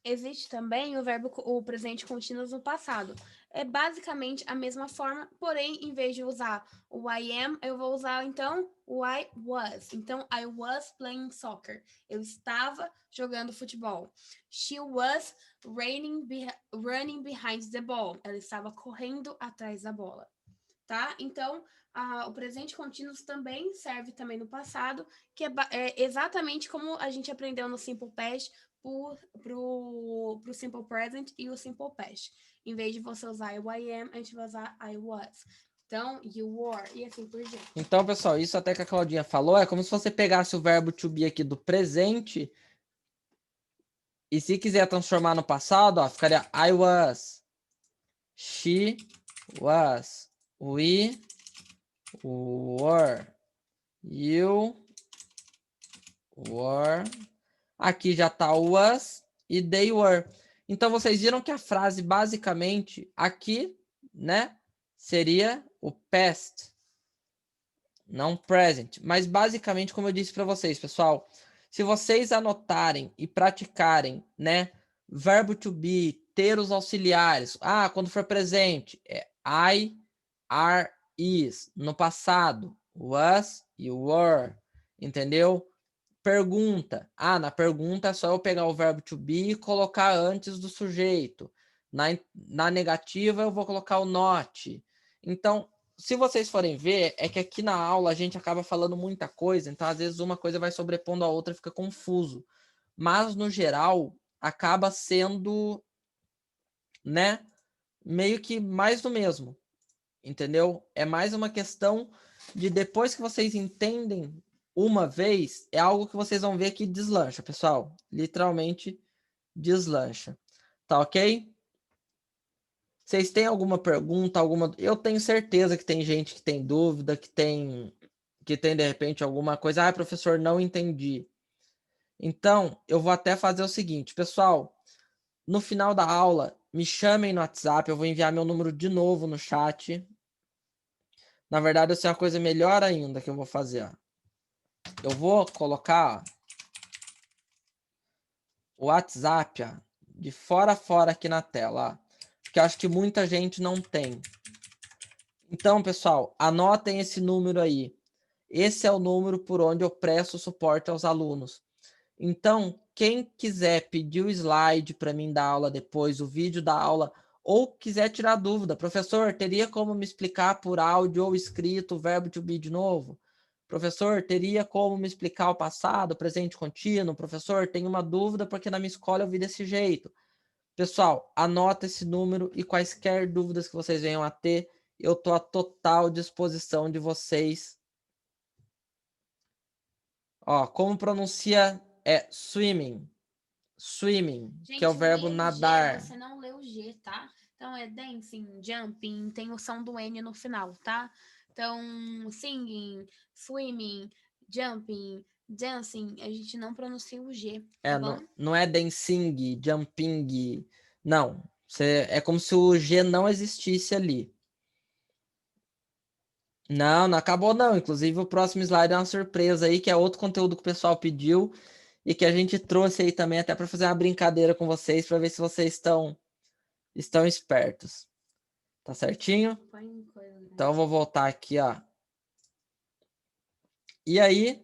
Existe também o presente contínuo no passado. É basicamente a mesma forma, porém, em vez de usar o I am, eu vou usar, então, o I was. Então, I was playing soccer. Eu estava jogando futebol. She was running behind the ball. Ela estava correndo atrás da bola. Tá? Então, o presente contínuo também serve também no passado, que é exatamente como a gente aprendeu no Simple Past, pro Simple Present e o Simple Past. Em vez de você usar o I am, a gente vai usar I was. Então, you were, e assim por diante. Então, pessoal, isso até que a Claudinha falou, é como se você pegasse o verbo to be aqui do presente, e se quiser transformar no passado, ó, ficaria I was, she was, we were, you were. Aqui já tá o was e they were. Então, vocês viram que a frase, basicamente, aqui, né, seria o past, não present. Mas, basicamente, como eu disse para vocês, pessoal, se vocês anotarem e praticarem, né, verbo to be, ter os auxiliares, quando for presente, é I, are, is. No passado, was e were, entendeu? Pergunta. Na pergunta é só eu pegar o verbo to be e colocar antes do sujeito. Na negativa, eu vou colocar o not. Então, se vocês forem ver, é que aqui na aula a gente acaba falando muita coisa, então às vezes uma coisa vai sobrepondo a outra e fica confuso. Mas, no geral, acaba sendo, né, meio que mais do mesmo, entendeu? É mais uma questão de depois que vocês entendem uma vez, é algo que vocês vão ver que deslancha, pessoal. Literalmente deslancha. Tá ok? Vocês têm alguma pergunta, alguma... Eu tenho certeza que tem gente que tem dúvida, que tem de repente alguma coisa. Ah, professor, não entendi. Então, eu vou até fazer o seguinte, pessoal. No final da aula, me chamem no WhatsApp. Eu vou enviar meu número de novo no chat. Na verdade, essa é uma coisa melhor ainda que eu vou fazer. Ó. Eu vou colocar o WhatsApp ó, de fora a fora aqui na tela. Ó, porque eu acho que muita gente não tem. Então, pessoal, anotem esse número aí. Esse é o número por onde eu presto suporte aos alunos. Então, quem quiser pedir o slide para mim da aula depois, o vídeo da aula, ou quiser tirar dúvida, professor, teria como me explicar por áudio ou escrito o verbo to be de novo? Professor, teria como me explicar o passado, presente contínuo? Professor, tenho uma dúvida porque na minha escola eu vi desse jeito. Pessoal, anota esse número e quaisquer dúvidas que vocês venham a ter, eu estou à total disposição de vocês. Ó, como pronuncia swimming. Swimming, Gente, que é o verbo G, nadar. você não leu G, tá? Então é dancing, jumping, tem o som do N no final, tá? Então, singing, swimming, jumping, dancing, a gente não pronuncia o G, tá bom? Não é dancing, jumping. Não. É como se o G não existisse ali. Não, não acabou não. Inclusive o próximo slide é uma surpresa aí, que é outro conteúdo que o pessoal pediu e que a gente trouxe aí também até para fazer uma brincadeira com vocês, para ver se vocês estão espertos. Tá certinho? Então eu vou voltar aqui, ó. E aí,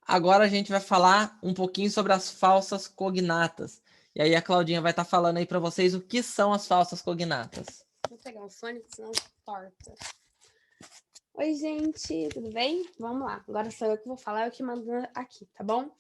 agora a gente vai falar um pouquinho sobre as falsas cognatas. E aí a Claudinha vai estar falando aí para vocês o que são as falsas cognatas. Vou pegar um fone, senão corta. Oi, gente, tudo bem? Vamos lá. Agora sou eu que vou falar, eu que mando aqui, tá bom?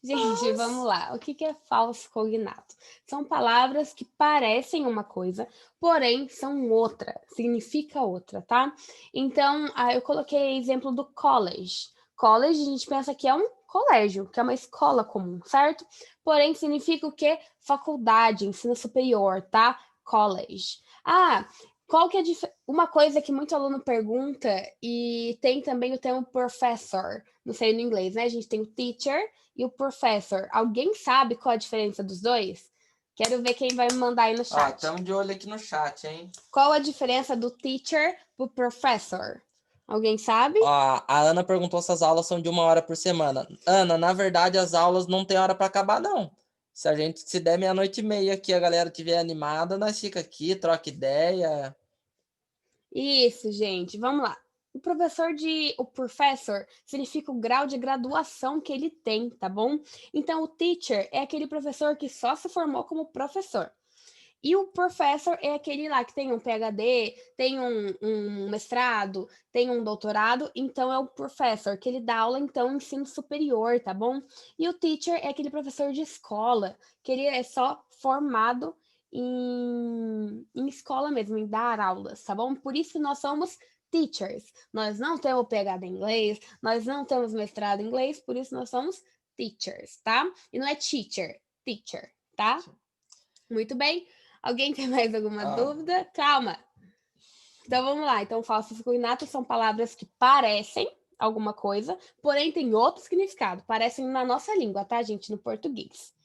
Gente, vamos lá. O que é falso cognato? São palavras que parecem uma coisa, porém são outra, significa outra, tá? Então, eu coloquei exemplo do college. College, a gente pensa que é um colégio, que é uma escola comum, certo? Porém, significa o quê? Faculdade, ensino superior, tá? College. Qual que é uma coisa que muito aluno pergunta, e tem também o termo professor, não sei no inglês, né? A gente tem o teacher e o professor. Alguém sabe qual a diferença dos dois? Quero ver quem vai me mandar aí no chat. Estamos de olho aqui no chat, hein? Qual a diferença do teacher pro professor? Alguém sabe? A Ana perguntou se as aulas são de 1 hora por semana. Ana, na verdade, as aulas não tem hora para acabar, não. Se der 00:30 aqui, a galera estiver animada, nós fica aqui, troca ideia. Isso, gente. Vamos lá. O professor significa o grau de graduação que ele tem, tá bom? Então, o teacher é aquele professor que só se formou como professor. E o professor é aquele lá que tem um PhD, tem um mestrado, tem um doutorado, então é o professor, que ele dá aula, então, ensino superior, tá bom? E o teacher é aquele professor de escola, que ele é só formado em escola mesmo, em dar aulas, tá bom? Por isso nós somos teachers. Nós não temos PhD em inglês, nós não temos mestrado em inglês, por isso nós somos teachers, tá? E não é teacher, tá? Muito bem. Alguém tem mais alguma dúvida? Calma. Então vamos lá. Então, falsos cognatos são palavras que parecem alguma coisa, porém tem outro significado. Parecem na nossa língua, tá, gente? No português.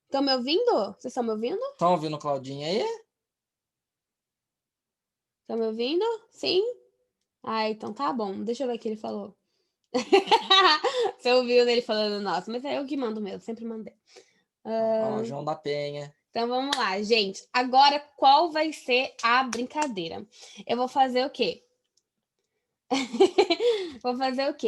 Estão me ouvindo? Vocês estão me ouvindo? Estão ouvindo Claudinha aí? Estão me ouvindo? Sim? Então tá bom. Deixa eu ver o que ele falou. Você ouviu ele falando nossa, mas é eu que mando mesmo, sempre mandei. João da Penha. Então vamos lá, gente. Agora, qual vai ser a brincadeira? Eu vou fazer o quê?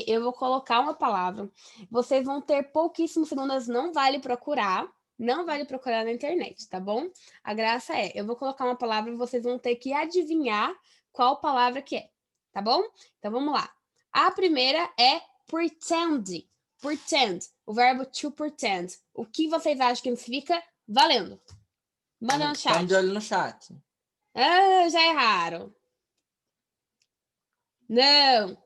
Eu vou colocar uma palavra. Vocês vão ter pouquíssimos segundos, não vale procurar. Não vale procurar na internet, tá bom? A graça eu vou colocar uma palavra e vocês vão ter que adivinhar qual palavra que é, tá bom? Então vamos lá. A primeira é pretend. Pretend. O verbo to pretend. O que vocês acham que significa? Valendo. Manda no chat. Estamos de olho no chat. Já erraram. Não.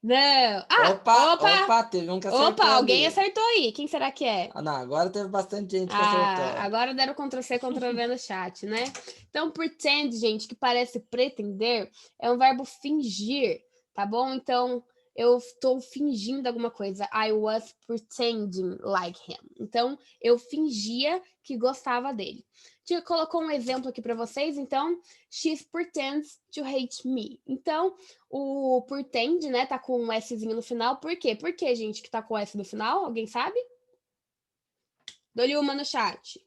Não. Opa, teve um que acertou Alguém ali. acertou aí. Quem será que é? Ah, não, agora teve bastante gente que acertou. Agora deram Ctrl+C, Ctrl+V no chat, né? Então, pretend, gente, que parece pretender, é um verbo fingir, tá bom? Então, eu estou fingindo alguma coisa. I was pretending like him. Então, eu fingia que gostava dele. Tia colocou um exemplo aqui para vocês, então, she pretends to hate me. Então, o pretend, né, tá com um Szinho no final. Por quê? Por que, gente, que tá com S no final? Alguém sabe? Dou-lhe uma no chat.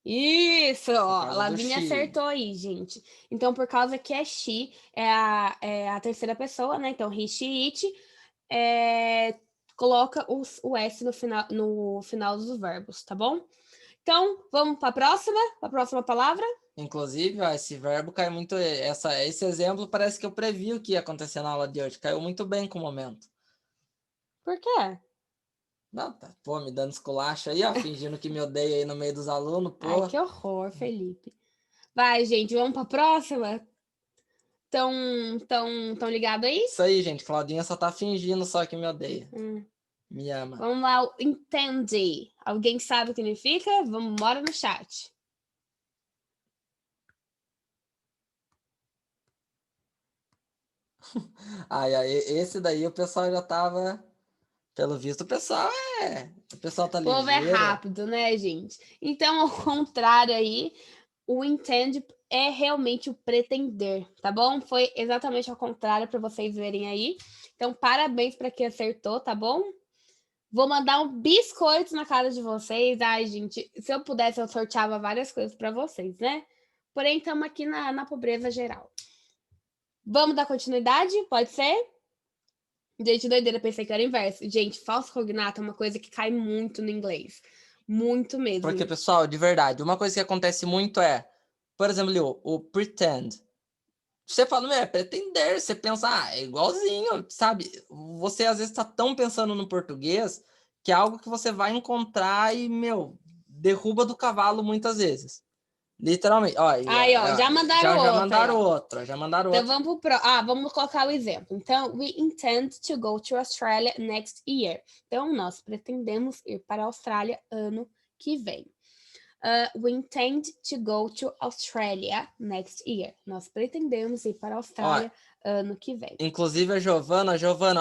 Isso, ó, a Lavínia acertou aí, gente. Então, por causa que é she, é a terceira pessoa, né? Então, he, she, it, coloca o S no final dos verbos, tá bom? Então, vamos para a próxima palavra? Inclusive, ó, esse verbo cai muito. Esse exemplo parece que eu previ o que ia acontecer na aula de hoje. Caiu muito bem com o momento. Por quê? Não, tá, pô, me dando esculacho aí, ó, fingindo que me odeia aí no meio dos alunos, pô. Ai, que horror, Felipe. Vai, gente, vamos para a próxima? Tão ligado aí? Isso aí, gente. Claudinha só tá fingindo só que me odeia. Me ama. Vamos lá, o entende. Alguém sabe o que significa? Vamos, bora no chat. Esse daí o pessoal já tava. Pelo visto, o pessoal tá O povo é ligeiro. rápido, né, gente? Então, ao contrário aí, o intend é realmente o pretender, tá bom? Foi exatamente ao contrário para vocês verem aí. Então, parabéns para quem acertou, tá bom? Vou mandar um biscoito na cara de vocês. Ai, gente, se eu pudesse, eu sorteava várias coisas para vocês, né? Porém, estamos aqui na pobreza geral. Vamos dar continuidade? Pode ser? Gente, doideira, pensei que era o inverso. Gente, falso cognato é uma coisa que cai muito no inglês. Muito mesmo. Porque, pessoal, de verdade, uma coisa que acontece muito por exemplo, ali, o pretend. Você fala, é pretender, você pensa, é igualzinho, sabe? Você às vezes tá tão pensando no português que é algo que você vai encontrar e, derruba do cavalo muitas vezes. Literalmente. Aí, ó, já mandaram outra. Já mandaram então, outra. vamos colocar o exemplo. Então, we intend to go to Australia next year. Então, nós pretendemos ir para a Austrália ano que vem. We intend to go to Australia next year. Nós pretendemos ir para a Austrália ano que vem. Inclusive a Giovana,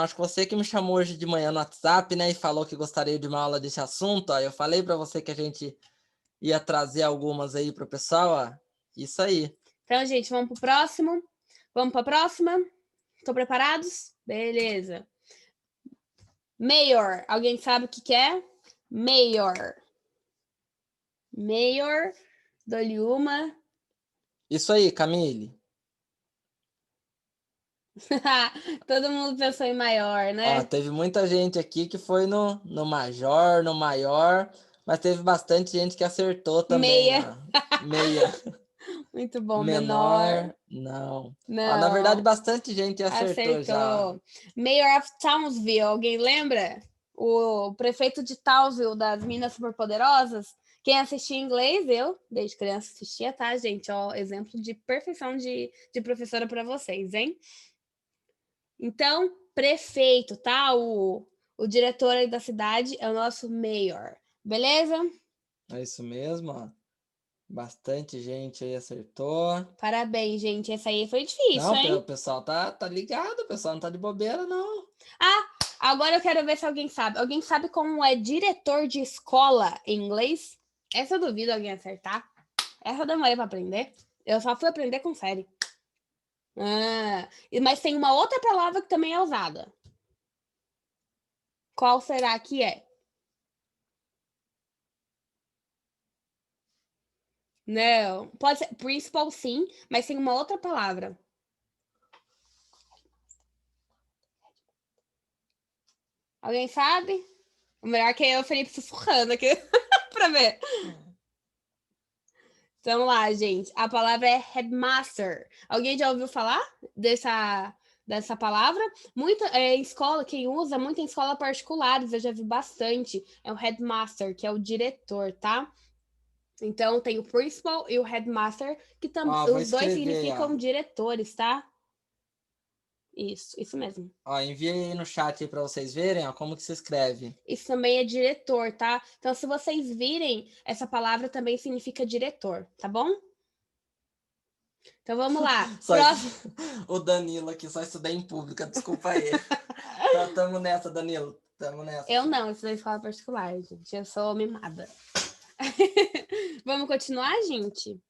acho que você que me chamou hoje de manhã no WhatsApp, né, e falou que gostaria de uma aula desse assunto, eu falei para você que a gente ia trazer algumas aí pro pessoal, isso aí. Então, gente, vamos pro próximo? Vamos para a próxima? Estão preparados? Beleza. Mayor. Alguém sabe o que é? Mayor. Mayor. Dou-lhe uma. Isso aí, Camille. Todo mundo pensou em maior, né? Teve muita gente aqui que foi no major, no maior, mas teve bastante gente que acertou também. Meia. Muito bom. Menor. Não. Na verdade, bastante gente acertou já. Mayor of Townsville. Alguém lembra? O prefeito de Townsville, das Minas Superpoderosas. Quem assistia em inglês, eu, desde criança, assistia, tá, gente? Ó, exemplo de perfeição de professora para vocês, hein? Então, prefeito, tá? O diretor aí da cidade é o nosso mayor. Beleza? É isso mesmo, ó. Bastante gente aí acertou. Parabéns, gente. Essa aí foi difícil, hein? O pessoal tá ligado, o pessoal não tá de bobeira, não. Agora eu quero ver se alguém sabe. Alguém sabe como é diretor de escola em inglês? Essa eu duvido alguém acertar. Essa eu demorei pra aprender. Eu só fui aprender com série. Mas tem uma outra palavra que também é usada. Qual será que é? Não. Pode ser principal, sim, mas tem uma outra palavra. Alguém sabe? O melhor que eu, o Felipe, sussurrando aqui pra ver. Vamos lá, gente. A palavra é headmaster. Alguém já ouviu falar dessa palavra? Em escola, quem usa muito em escola particulares, eu já vi bastante. É o headmaster, que é o diretor, tá? Então, tem o principal e o headmaster, que os dois significam diretores, tá? Isso mesmo. Ó, enviei aí no chat aí pra vocês verem, ó, como que se escreve. Isso também é diretor, tá? Então, se vocês virem, essa palavra também significa diretor, tá bom? Então, vamos lá. Só Próximo. o Danilo aqui, só estudei em pública, desculpa aí. Tá, tamo nessa, Danilo. Tamo nessa. Eu não, isso é escola particular, gente. Eu sou mimada. Vamos continuar, gente?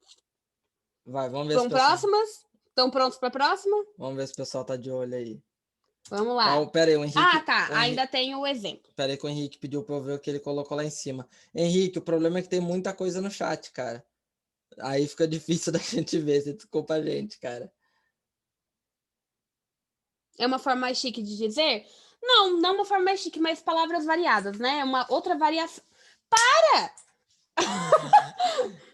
Vai, vamos ver Vamos se o pessoal... próximas? Estão prontos para a próxima? Vamos ver se o pessoal tá de olho aí. Vamos lá. Ó, pera aí, o Henrique... Ah, tá. o Ainda tem o exemplo. Pera aí que o Henrique pediu pra eu ver o que ele colocou lá em cima. Henrique, o problema é que tem muita coisa no chat, cara. Aí fica difícil da gente ver, você desculpa a gente, cara. É uma forma mais chique de dizer? Não, não uma forma mais chique, mas palavras variadas, né? Uma outra variação. Para!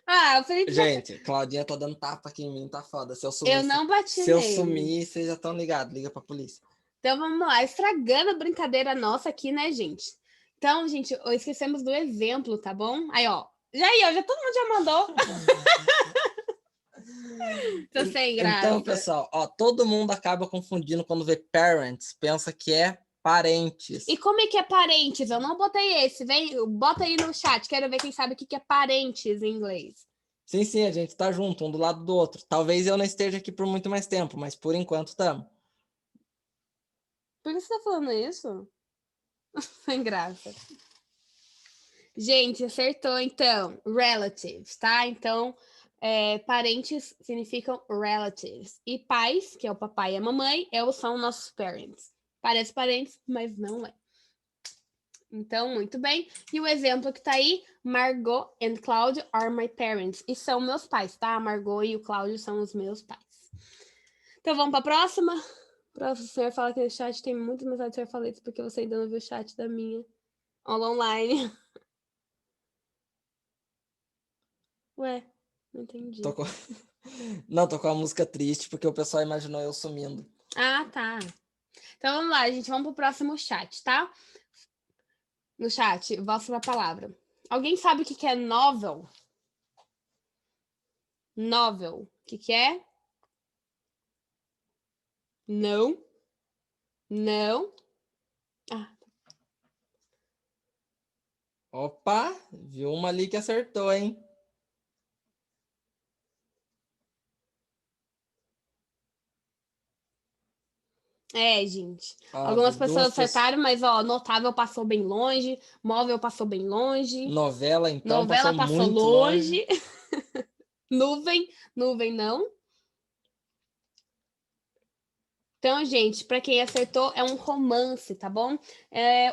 Ah, o Felipe já... Gente, Claudinha tá dando tapa aqui em mim, tá foda. Se eu sumir, Eu não bati se eu nele. sumir, vocês já estão ligados, liga pra polícia. Então vamos lá, estragando a brincadeira nossa aqui, né, gente? Então, gente, esquecemos do exemplo, tá bom? Aí, ó. Já todo mundo já mandou. Tô sem graça. Então, pessoal, ó, todo mundo acaba confundindo quando vê parents, pensa que é parentes. E como é que é parentes? Eu não botei esse. Vem, bota aí no chat. Quero ver quem sabe o que é parentes em inglês. Sim, a gente tá junto, um do lado do outro. Talvez eu não esteja aqui por muito mais tempo, mas por enquanto estamos. Por que você tá falando isso? Sem graça. Gente, acertou, então. Relatives, tá? Então, parentes significam relatives. E pais, que é o papai e a mamãe, são nossos parents. Parece parentes, mas não é. Então, muito bem. E o exemplo que tá aí, Margot and Cláudio are my parents. E são meus pais, tá? A Margot e o Cláudio são os meus pais. Então, vamos para a próxima. O professor fala que no chat tem muitas mensagens de ser faletas, porque você ainda não viu o chat da minha aula online. Ué, não entendi. Não, tô com a música triste, porque o pessoal imaginou eu sumindo. Ah, tá. Então, vamos lá, gente. Vamos pro próximo chat, tá? No chat, mostra a palavra. Alguém sabe o que é novel? Novel. O que é? Não. Não. Ah. Opa, viu uma ali que acertou, hein? Gente. Algumas pessoas acertaram, mas ó, notável passou bem longe, móvel passou bem longe. Novela, então, Novela passou muito longe. Nuvem não. Então, gente, para quem acertou, é um romance, tá bom?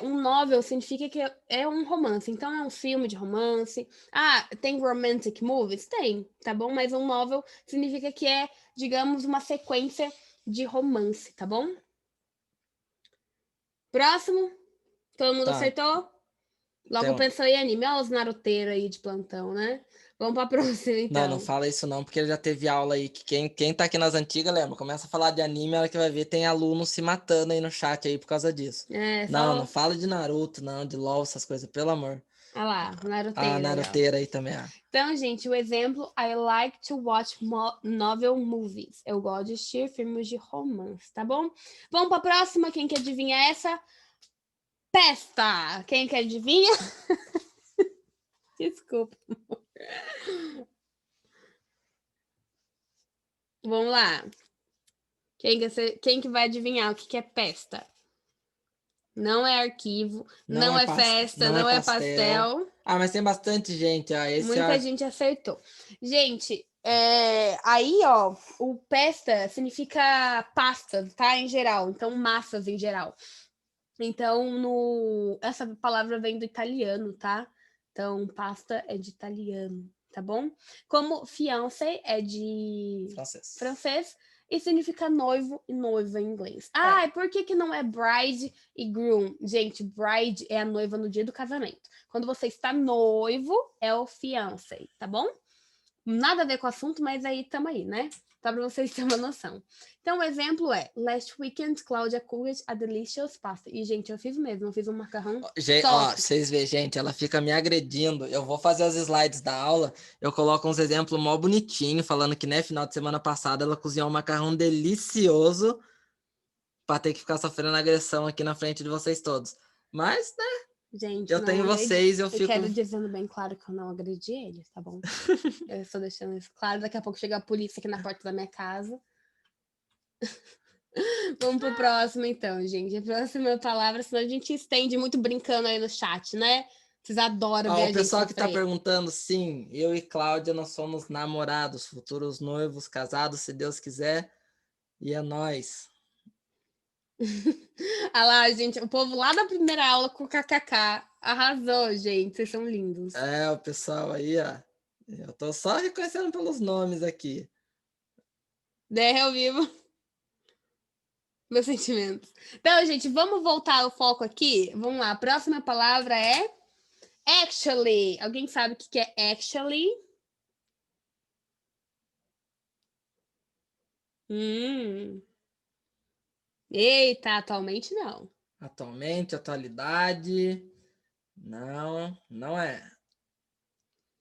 Um novel significa que é um romance, então é um filme de romance. Ah, tem romantic movies? Tem, tá bom? Mas um novel significa que é, digamos, uma sequência de romance, tá bom? Próximo. Todo mundo acertou? Logo pensou em anime. Olha os naruteiros aí de plantão, né? Vamos para a próxima, então. Não fala isso não, porque ele já teve aula aí, que quem tá aqui nas antigas, lembra? Começa a falar de anime, a hora que vai ver, tem aluno se matando aí no chat aí por causa disso. Não fala de Naruto, não, de LOL, essas coisas, pelo amor. Olha lá, naruteira. A naruteira aí também, Então, gente, o exemplo, I like to watch novel movies. Eu gosto de assistir filmes de romance, tá bom? Vamos para a próxima, quem quer adivinhar essa? Pesta! Quem quer adivinhar? Desculpa. Vamos lá. Quem que vai adivinhar o que é pesta? Não é arquivo, não é festa, não é pastel. Ah, mas tem bastante gente. Muita gente acertou. Gente, aí, ó, o pesta significa pasta, tá? Em geral. Então, massas em geral. Então, essa palavra vem do italiano, tá? Então, pasta é de italiano, tá bom? Como fiancé é de francês e significa noivo e noiva em inglês. Ah, e por que não é bride e groom? Gente, bride é a noiva no dia do casamento. Quando você está noivo, é o fiancé, tá bom? Nada a ver com o assunto, mas aí tamo aí, né? Só para vocês terem uma noção. Então, o exemplo é: Last weekend, Claudia cooked a delicious pasta. E, gente, eu fiz mesmo. Eu fiz um macarrão. Vocês veem, gente, ela fica me agredindo. Eu vou fazer os slides da aula. Eu coloco uns exemplos mó bonitinho, falando que, né, final de semana passada, ela cozinhou um macarrão delicioso. pra ter que ficar sofrendo agressão aqui na frente de vocês todos. Mas, né, Gente, eu não tenho agredi. vocês e eu Eu fico... quero dizendo bem claro que eu não agredi eles, tá bom? Eu estou deixando isso claro. Daqui a pouco chega a polícia aqui na porta da minha casa. Vamos pro próximo, então, gente. A próxima palavra, senão a gente estende muito brincando aí no chat, né? Vocês adoram ver Ó, a o gente pessoal que tá sofrer. perguntando, sim, eu e Cláudia, nós somos namorados, futuros noivos, casados, se Deus quiser, e é nóis. Ah lá, gente, o povo lá da primeira aula com o kkk. Arrasou, gente. Vocês são lindos. É, o pessoal aí, ó, eu tô só reconhecendo pelos nomes aqui. DR ao vivo. Meus sentimentos. Então, gente, vamos voltar ao foco aqui? Vamos lá. A próxima palavra é actually. Alguém sabe o que é actually? Eita, atualmente não. Atualmente, atualidade, não é.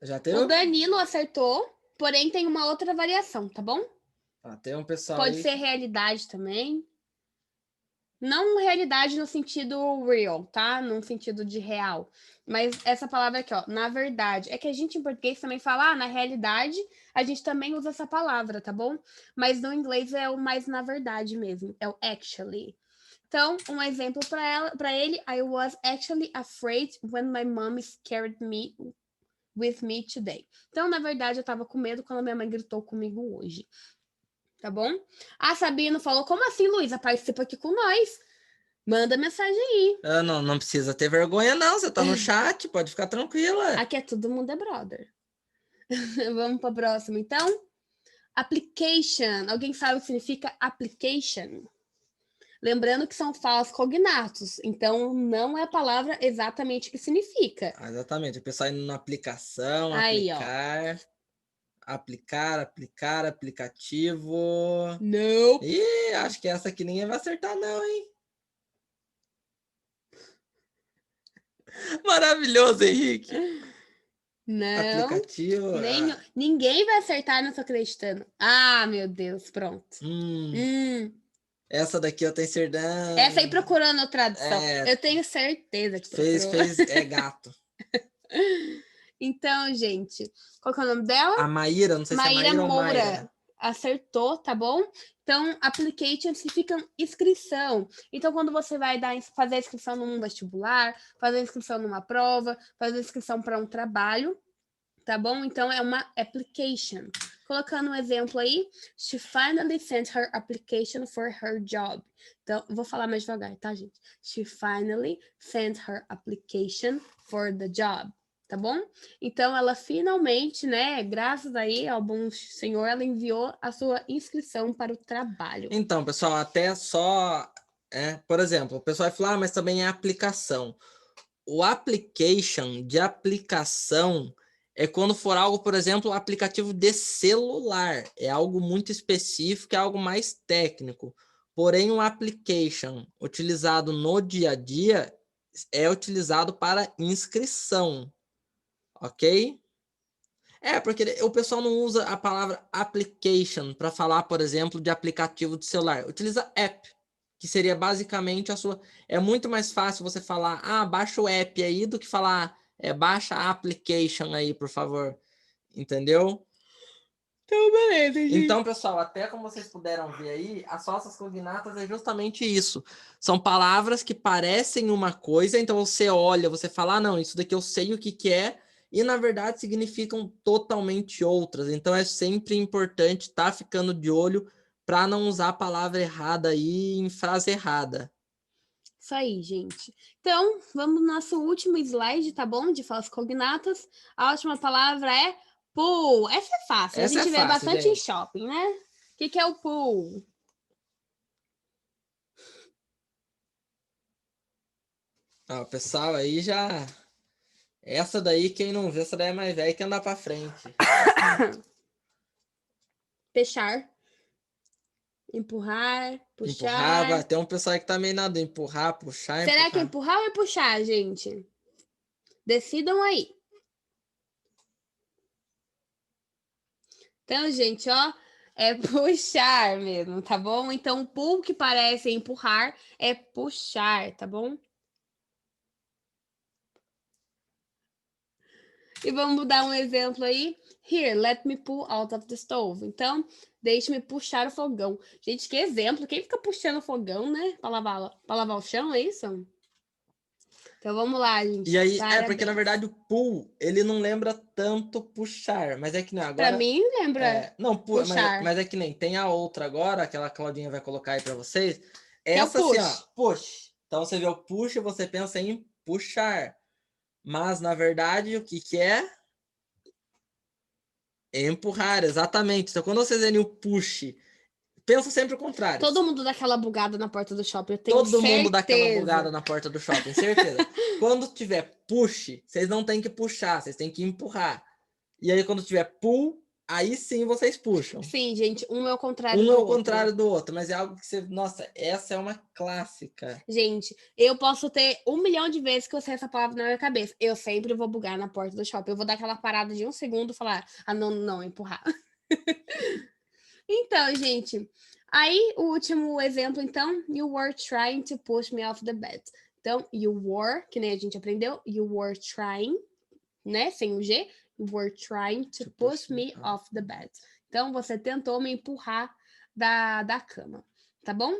Já O teve, Danilo acertou, porém tem uma outra variação, tá bom? tem um pessoal Pode aí... ser realidade também. Não realidade no sentido real, tá? No sentido de real. Mas essa palavra aqui, ó, na verdade. É que a gente em português também fala, na realidade, a gente também usa essa palavra, tá bom? Mas no inglês é o mais na verdade mesmo, é o actually. Então, um exemplo para ele, I was actually afraid when my mom scared me with me today. Então, na verdade, eu tava com medo quando minha mãe gritou comigo hoje. Tá bom? A Sabino falou, como assim, Luísa? Participa aqui com nós. Manda mensagem aí. Não precisa ter vergonha não, você tá no chat, pode ficar tranquila. Aqui é todo mundo é brother. Vamos para o próximo, então. Application. Alguém sabe o que significa application? Lembrando que são falas cognatos, então não é a palavra exatamente o que significa. Exatamente, o pessoal indo na aplicação, Aí, ó. aplicar, aplicativo. Não. Ih, acho que essa aqui ninguém vai acertar não, hein? Maravilhoso, Henrique. Não. Aplicativo. Ninguém vai acertar, não tô acreditando. Ah, meu Deus, pronto. Essa daqui eu tenho certeza. Essa aí procurando a tradução. É, Eu tenho certeza que fez, procurou. é gato. Então, gente, qual que é o nome dela? A Maíra, não sei se é Maíra ou Mayra. Acertou, tá bom? Então, application significa inscrição. Então, quando você vai fazer a inscrição num vestibular, fazer a inscrição numa prova, fazer a inscrição para um trabalho, tá bom? Então, é uma application. Colocando um exemplo aí, she finally sent her application for her job. Então, vou falar mais devagar, tá, gente? She finally sent her application for the job. Tá bom? Então, ela finalmente, né, graças aí ao bom senhor, ela enviou a sua inscrição para o trabalho. Então, pessoal, até só... por exemplo, o pessoal vai falar, mas também é aplicação. O application de aplicação é quando for algo, por exemplo, aplicativo de celular. É algo muito específico, é algo mais técnico. Porém, um application utilizado no dia a dia é utilizado para inscrição. Ok? Porque o pessoal não usa a palavra application para falar, por exemplo, de aplicativo de celular. Utiliza app, que seria basicamente a sua... É muito mais fácil você falar, baixa o app aí, do que falar, baixa a application aí, por favor. Entendeu? Então, beleza, gente. Então, pessoal, até como vocês puderam ver aí, as falsas cognatas é justamente isso. São palavras que parecem uma coisa, então você olha, você fala, não, isso daqui eu sei o que é, e na verdade significam totalmente outras. Então é sempre importante estar ficando de olho para não usar a palavra errada aí em frase errada. Isso aí, gente. Então, vamos no nosso último slide, tá bom? De falsas cognatas. A última palavra é pool. Essa é fácil. Essa a gente é vê fácil, bastante em gente. shopping, né? O que é o pool? O pessoal aí já... Essa daí, quem não vê, essa daí é mais velha que andar para frente. Fechar. Empurrar, puxar. Empurrar, tem um pessoal que tá meio nada, empurrar, puxar, Será que é empurrar ou é puxar, gente? Decidam aí. Então, gente, ó, É puxar mesmo, tá bom? Então, pull, que parece empurrar, é puxar, tá bom? E vamos dar um exemplo aí. Here, let me pull out of the stove. Então, deixe-me puxar o fogão. Gente, que exemplo. Quem fica puxando o fogão, né? Pra lavar o chão, é isso? Então, vamos lá, gente. E aí, porque na Parabéns. verdade o pull, ele não lembra tanto puxar, mas é que não, Pra agora... mim, lembra Não, puxar, mas é que nem tem a outra agora, aquela Claudinha vai colocar aí pra vocês. que é o Essa assim, ó, push. push. Então você vê o push e você pensa em puxar. Mas na verdade, o que é? Empurrar, exatamente. Então quando vocês verem o push, pensa sempre o contrário. Todo mundo dá aquela bugada na porta do shopping, eu tenho Todo mundo dá aquela bugada certeza. na porta do shopping, certeza. Quando tiver push, vocês não tem que puxar, vocês têm que empurrar. E aí quando tiver pull, aí sim vocês puxam. Sim, gente, um é o contrário Um é do o outro. contrário do outro, mas é algo que você... Nossa, essa é uma clássica. Gente, eu posso ter 1 milhão de vezes que eu sei essa palavra na minha cabeça. Eu sempre vou bugar na porta do shopping. Eu vou dar aquela parada de 1 segundo e falar, ah, não, não, empurrar. Então, gente, aí o último exemplo, então, you were trying to push me off the bed. Então, you were, que nem a gente aprendeu, you were trying, né, sem o G, you were trying to push me off the bed. Então, você tentou me empurrar da cama, tá bom?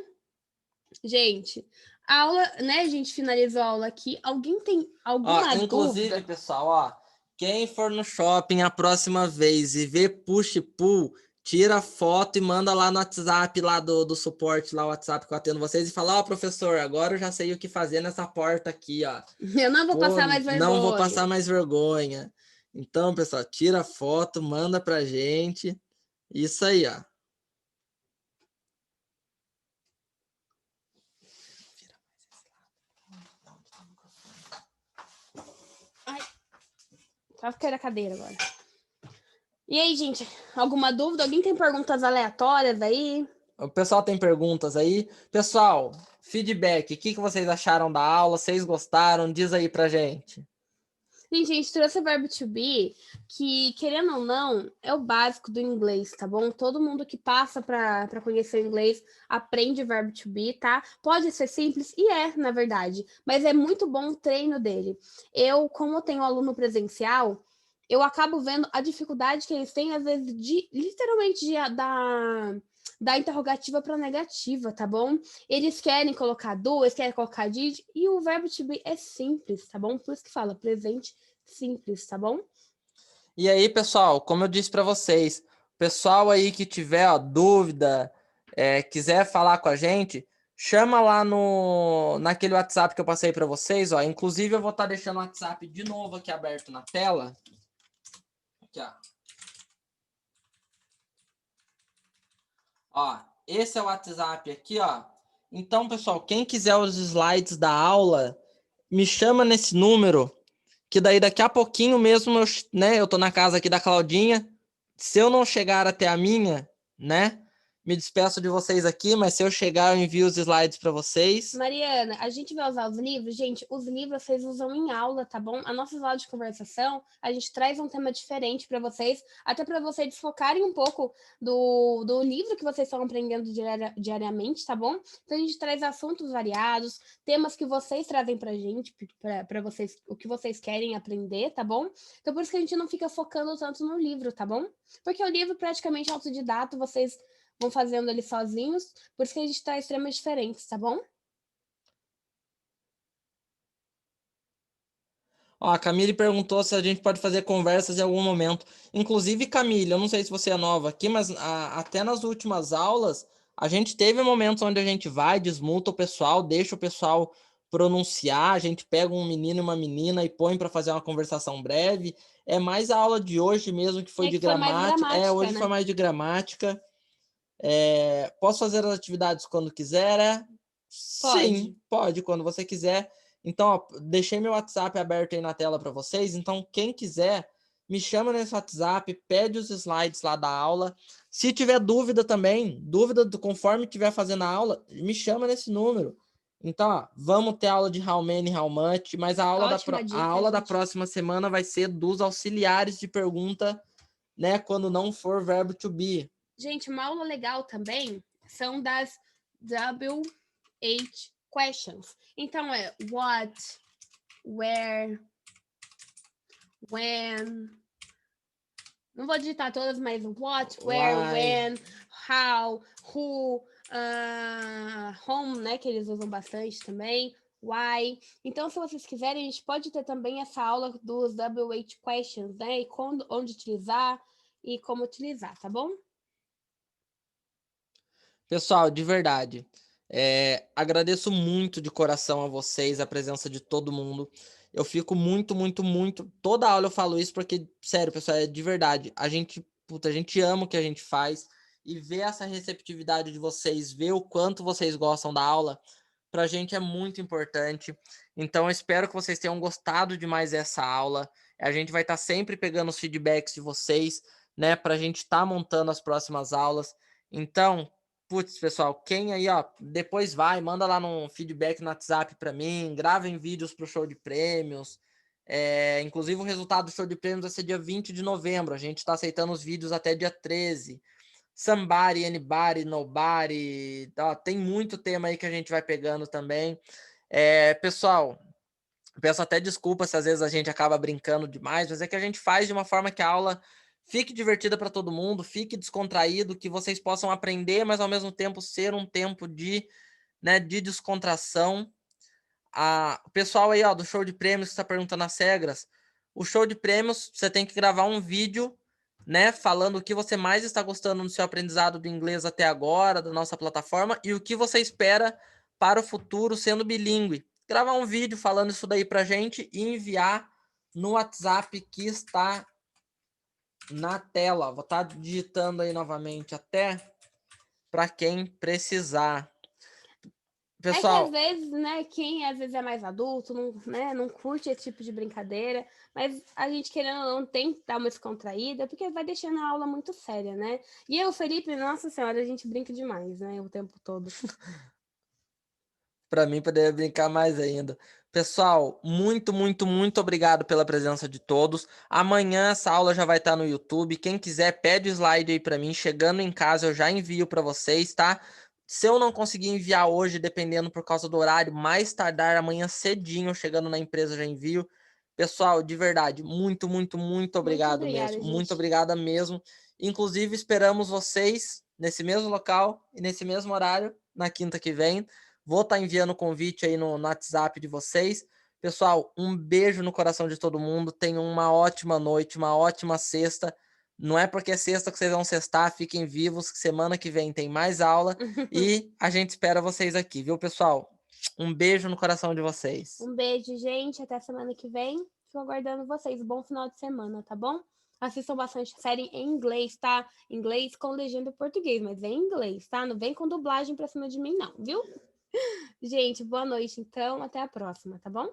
Gente, a aula, né, a gente finalizou a aula aqui. Alguém tem alguma Inclusive, dúvida? pessoal, quem for no shopping a próxima vez e ver push pull, tira foto e manda lá no WhatsApp lá do suporte, lá o WhatsApp que eu atendo vocês e fala, professor, agora eu já sei o que fazer nessa porta aqui, ó. Eu não vou passar mais vergonha. Não vou passar mais vergonha. Então, pessoal, tira foto, manda pra gente. Isso aí, ó. Quase cair a cadeira agora. E aí, gente, alguma dúvida? Alguém tem perguntas aleatórias aí? O pessoal tem perguntas aí. Pessoal, feedback, o que vocês acharam da aula? Vocês gostaram? Diz aí pra gente. Gente, a gente trouxe o verbo to be, que, querendo ou não, é o básico do inglês, tá bom? Todo mundo que passa para conhecer o inglês aprende o verbo to be, tá? Pode ser simples, e na verdade, mas é muito bom o treino dele. Eu, como eu tenho aluno presencial, eu acabo vendo a dificuldade que eles têm, às vezes, literalmente, da interrogativa para negativa, tá bom? Eles querem colocar do, eles querem colocar did, e o verbo to be é simples, tá bom? Por isso que fala presente simples, tá bom? E aí, pessoal, como eu disse para vocês, pessoal aí que tiver dúvida, quiser falar com a gente, chama lá naquele WhatsApp que eu passei para vocês, Inclusive, eu vou estar deixando o WhatsApp de novo aqui aberto na tela. Aqui, esse é o WhatsApp aqui, Então, pessoal, quem quiser os slides da aula, me chama nesse número, que daí daqui a pouquinho mesmo eu tô na casa aqui da Claudinha. Se eu não chegar até a minha, né? Me despeço de vocês aqui, mas se eu chegar, eu envio os slides para vocês. Mariana, a gente vai usar os livros? Gente, os livros vocês usam em aula, tá bom? A nossa aula de conversação, a gente traz um tema diferente para vocês, até para vocês focarem um pouco do livro que vocês estão aprendendo diariamente, tá bom? Então, a gente traz assuntos variados, temas que vocês trazem pra gente, para vocês, o que vocês querem aprender, tá bom? Então, por isso que a gente não fica focando tanto no livro, tá bom? Porque o livro praticamente é autodidata, vocês vão fazendo ele sozinhos, por isso que a gente traz temas diferentes, tá bom? A Camille perguntou se a gente pode fazer conversas em algum momento. Inclusive, Camille, eu não sei se você é nova aqui, mas até nas últimas aulas, a gente teve momentos onde a gente vai, desmuta o pessoal, deixa o pessoal pronunciar, a gente pega um menino e uma menina e põe para fazer uma conversação breve. É mais a aula de hoje mesmo, que foi de gramática. Hoje foi mais de gramática. Posso fazer as atividades quando quiser? Pode. Sim, pode, quando você quiser. Então, deixei meu WhatsApp aberto aí na tela para vocês. Então, quem quiser, me chama nesse WhatsApp, pede os slides lá da aula. Se tiver dúvida também, conforme estiver fazendo a aula, me chama nesse número. Então, vamos ter aula de how many, how much, mas a aula da próxima semana vai ser dos auxiliares de pergunta, né, quando não for verbo to be. Gente, uma aula legal também são das WH questions. Então, é what, where, when. Não vou digitar todas, mas what, where, Why. when, how, who, home, né, que eles usam bastante também, why. Então, se vocês quiserem, a gente pode ter também essa aula dos WH questions, né, e onde utilizar e como utilizar, tá bom? Pessoal, de verdade, agradeço muito de coração a vocês, a presença de todo mundo. Eu fico muito, muito, muito. Toda aula eu falo isso porque, sério, pessoal, é de verdade. A gente ama o que a gente faz e ver essa receptividade de vocês, ver o quanto vocês gostam da aula, pra gente é muito importante. Então, eu espero que vocês tenham gostado demais dessa aula. A gente vai estar sempre pegando os feedbacks de vocês, né, pra gente estar montando as próximas aulas. Então, putz, pessoal, quem aí, ó, depois manda lá no feedback no WhatsApp para mim, gravem vídeos pro show de prêmios. Inclusive, o resultado do show de prêmios vai ser dia 20 de novembro. A gente está aceitando os vídeos até dia 13. Somebody, anybody, nobody. Ó, tem muito tema aí que a gente vai pegando também. Pessoal, peço até desculpa se às vezes a gente acaba brincando demais, mas é que a gente faz de uma forma que a aula fique divertida para todo mundo, fique descontraído, que vocês possam aprender, mas ao mesmo tempo ser um tempo de, né, de descontração. O pessoal aí, ó, do show de prêmios que está perguntando as regras, o show de prêmios você tem que gravar um vídeo, né, falando o que você mais está gostando no seu aprendizado do inglês até agora, da nossa plataforma, e o que você espera para o futuro sendo bilíngue. Gravar um vídeo falando isso daí pra gente e enviar no WhatsApp que está na tela. Vou estar digitando aí novamente até para quem precisar. Pessoal, É que às vezes, né, quem às vezes é mais adulto, não, né, não curte esse tipo de brincadeira, mas a gente, querendo ou não, tem que dar uma descontraída, porque vai deixando a aula muito séria, né? E eu, Felipe, nossa senhora, a gente brinca demais, né, o tempo todo. para mim poder brincar mais ainda. Pessoal, muito, muito, muito obrigado pela presença de todos. Amanhã essa aula já vai estar no YouTube. Quem quiser, pede o slide aí para mim. Chegando em casa, eu já envio para vocês, tá? Se eu não conseguir enviar hoje, dependendo por causa do horário, mais tardar amanhã cedinho, chegando na empresa, eu já envio. Pessoal, de verdade, muito, muito, muito obrigado obrigada, mesmo. Muito gente. obrigada mesmo. Inclusive, esperamos vocês nesse mesmo local e nesse mesmo horário na quinta que vem. Vou estar enviando o convite aí no WhatsApp de vocês. Pessoal, um beijo no coração de todo mundo. Tenham uma ótima noite, uma ótima sexta. Não é porque é sexta que vocês vão sextar, fiquem vivos, que semana que vem tem mais aula. E a gente espera vocês aqui, viu, pessoal? Um beijo no coração de vocês. Um beijo, gente. Até semana que vem. Fico aguardando vocês. Bom final de semana, tá bom? Assistam bastante série em inglês, tá? Inglês com legenda em português, mas em inglês, tá? Não vem com dublagem pra cima de mim, não, viu? Gente, boa noite, então. Até a próxima, tá bom?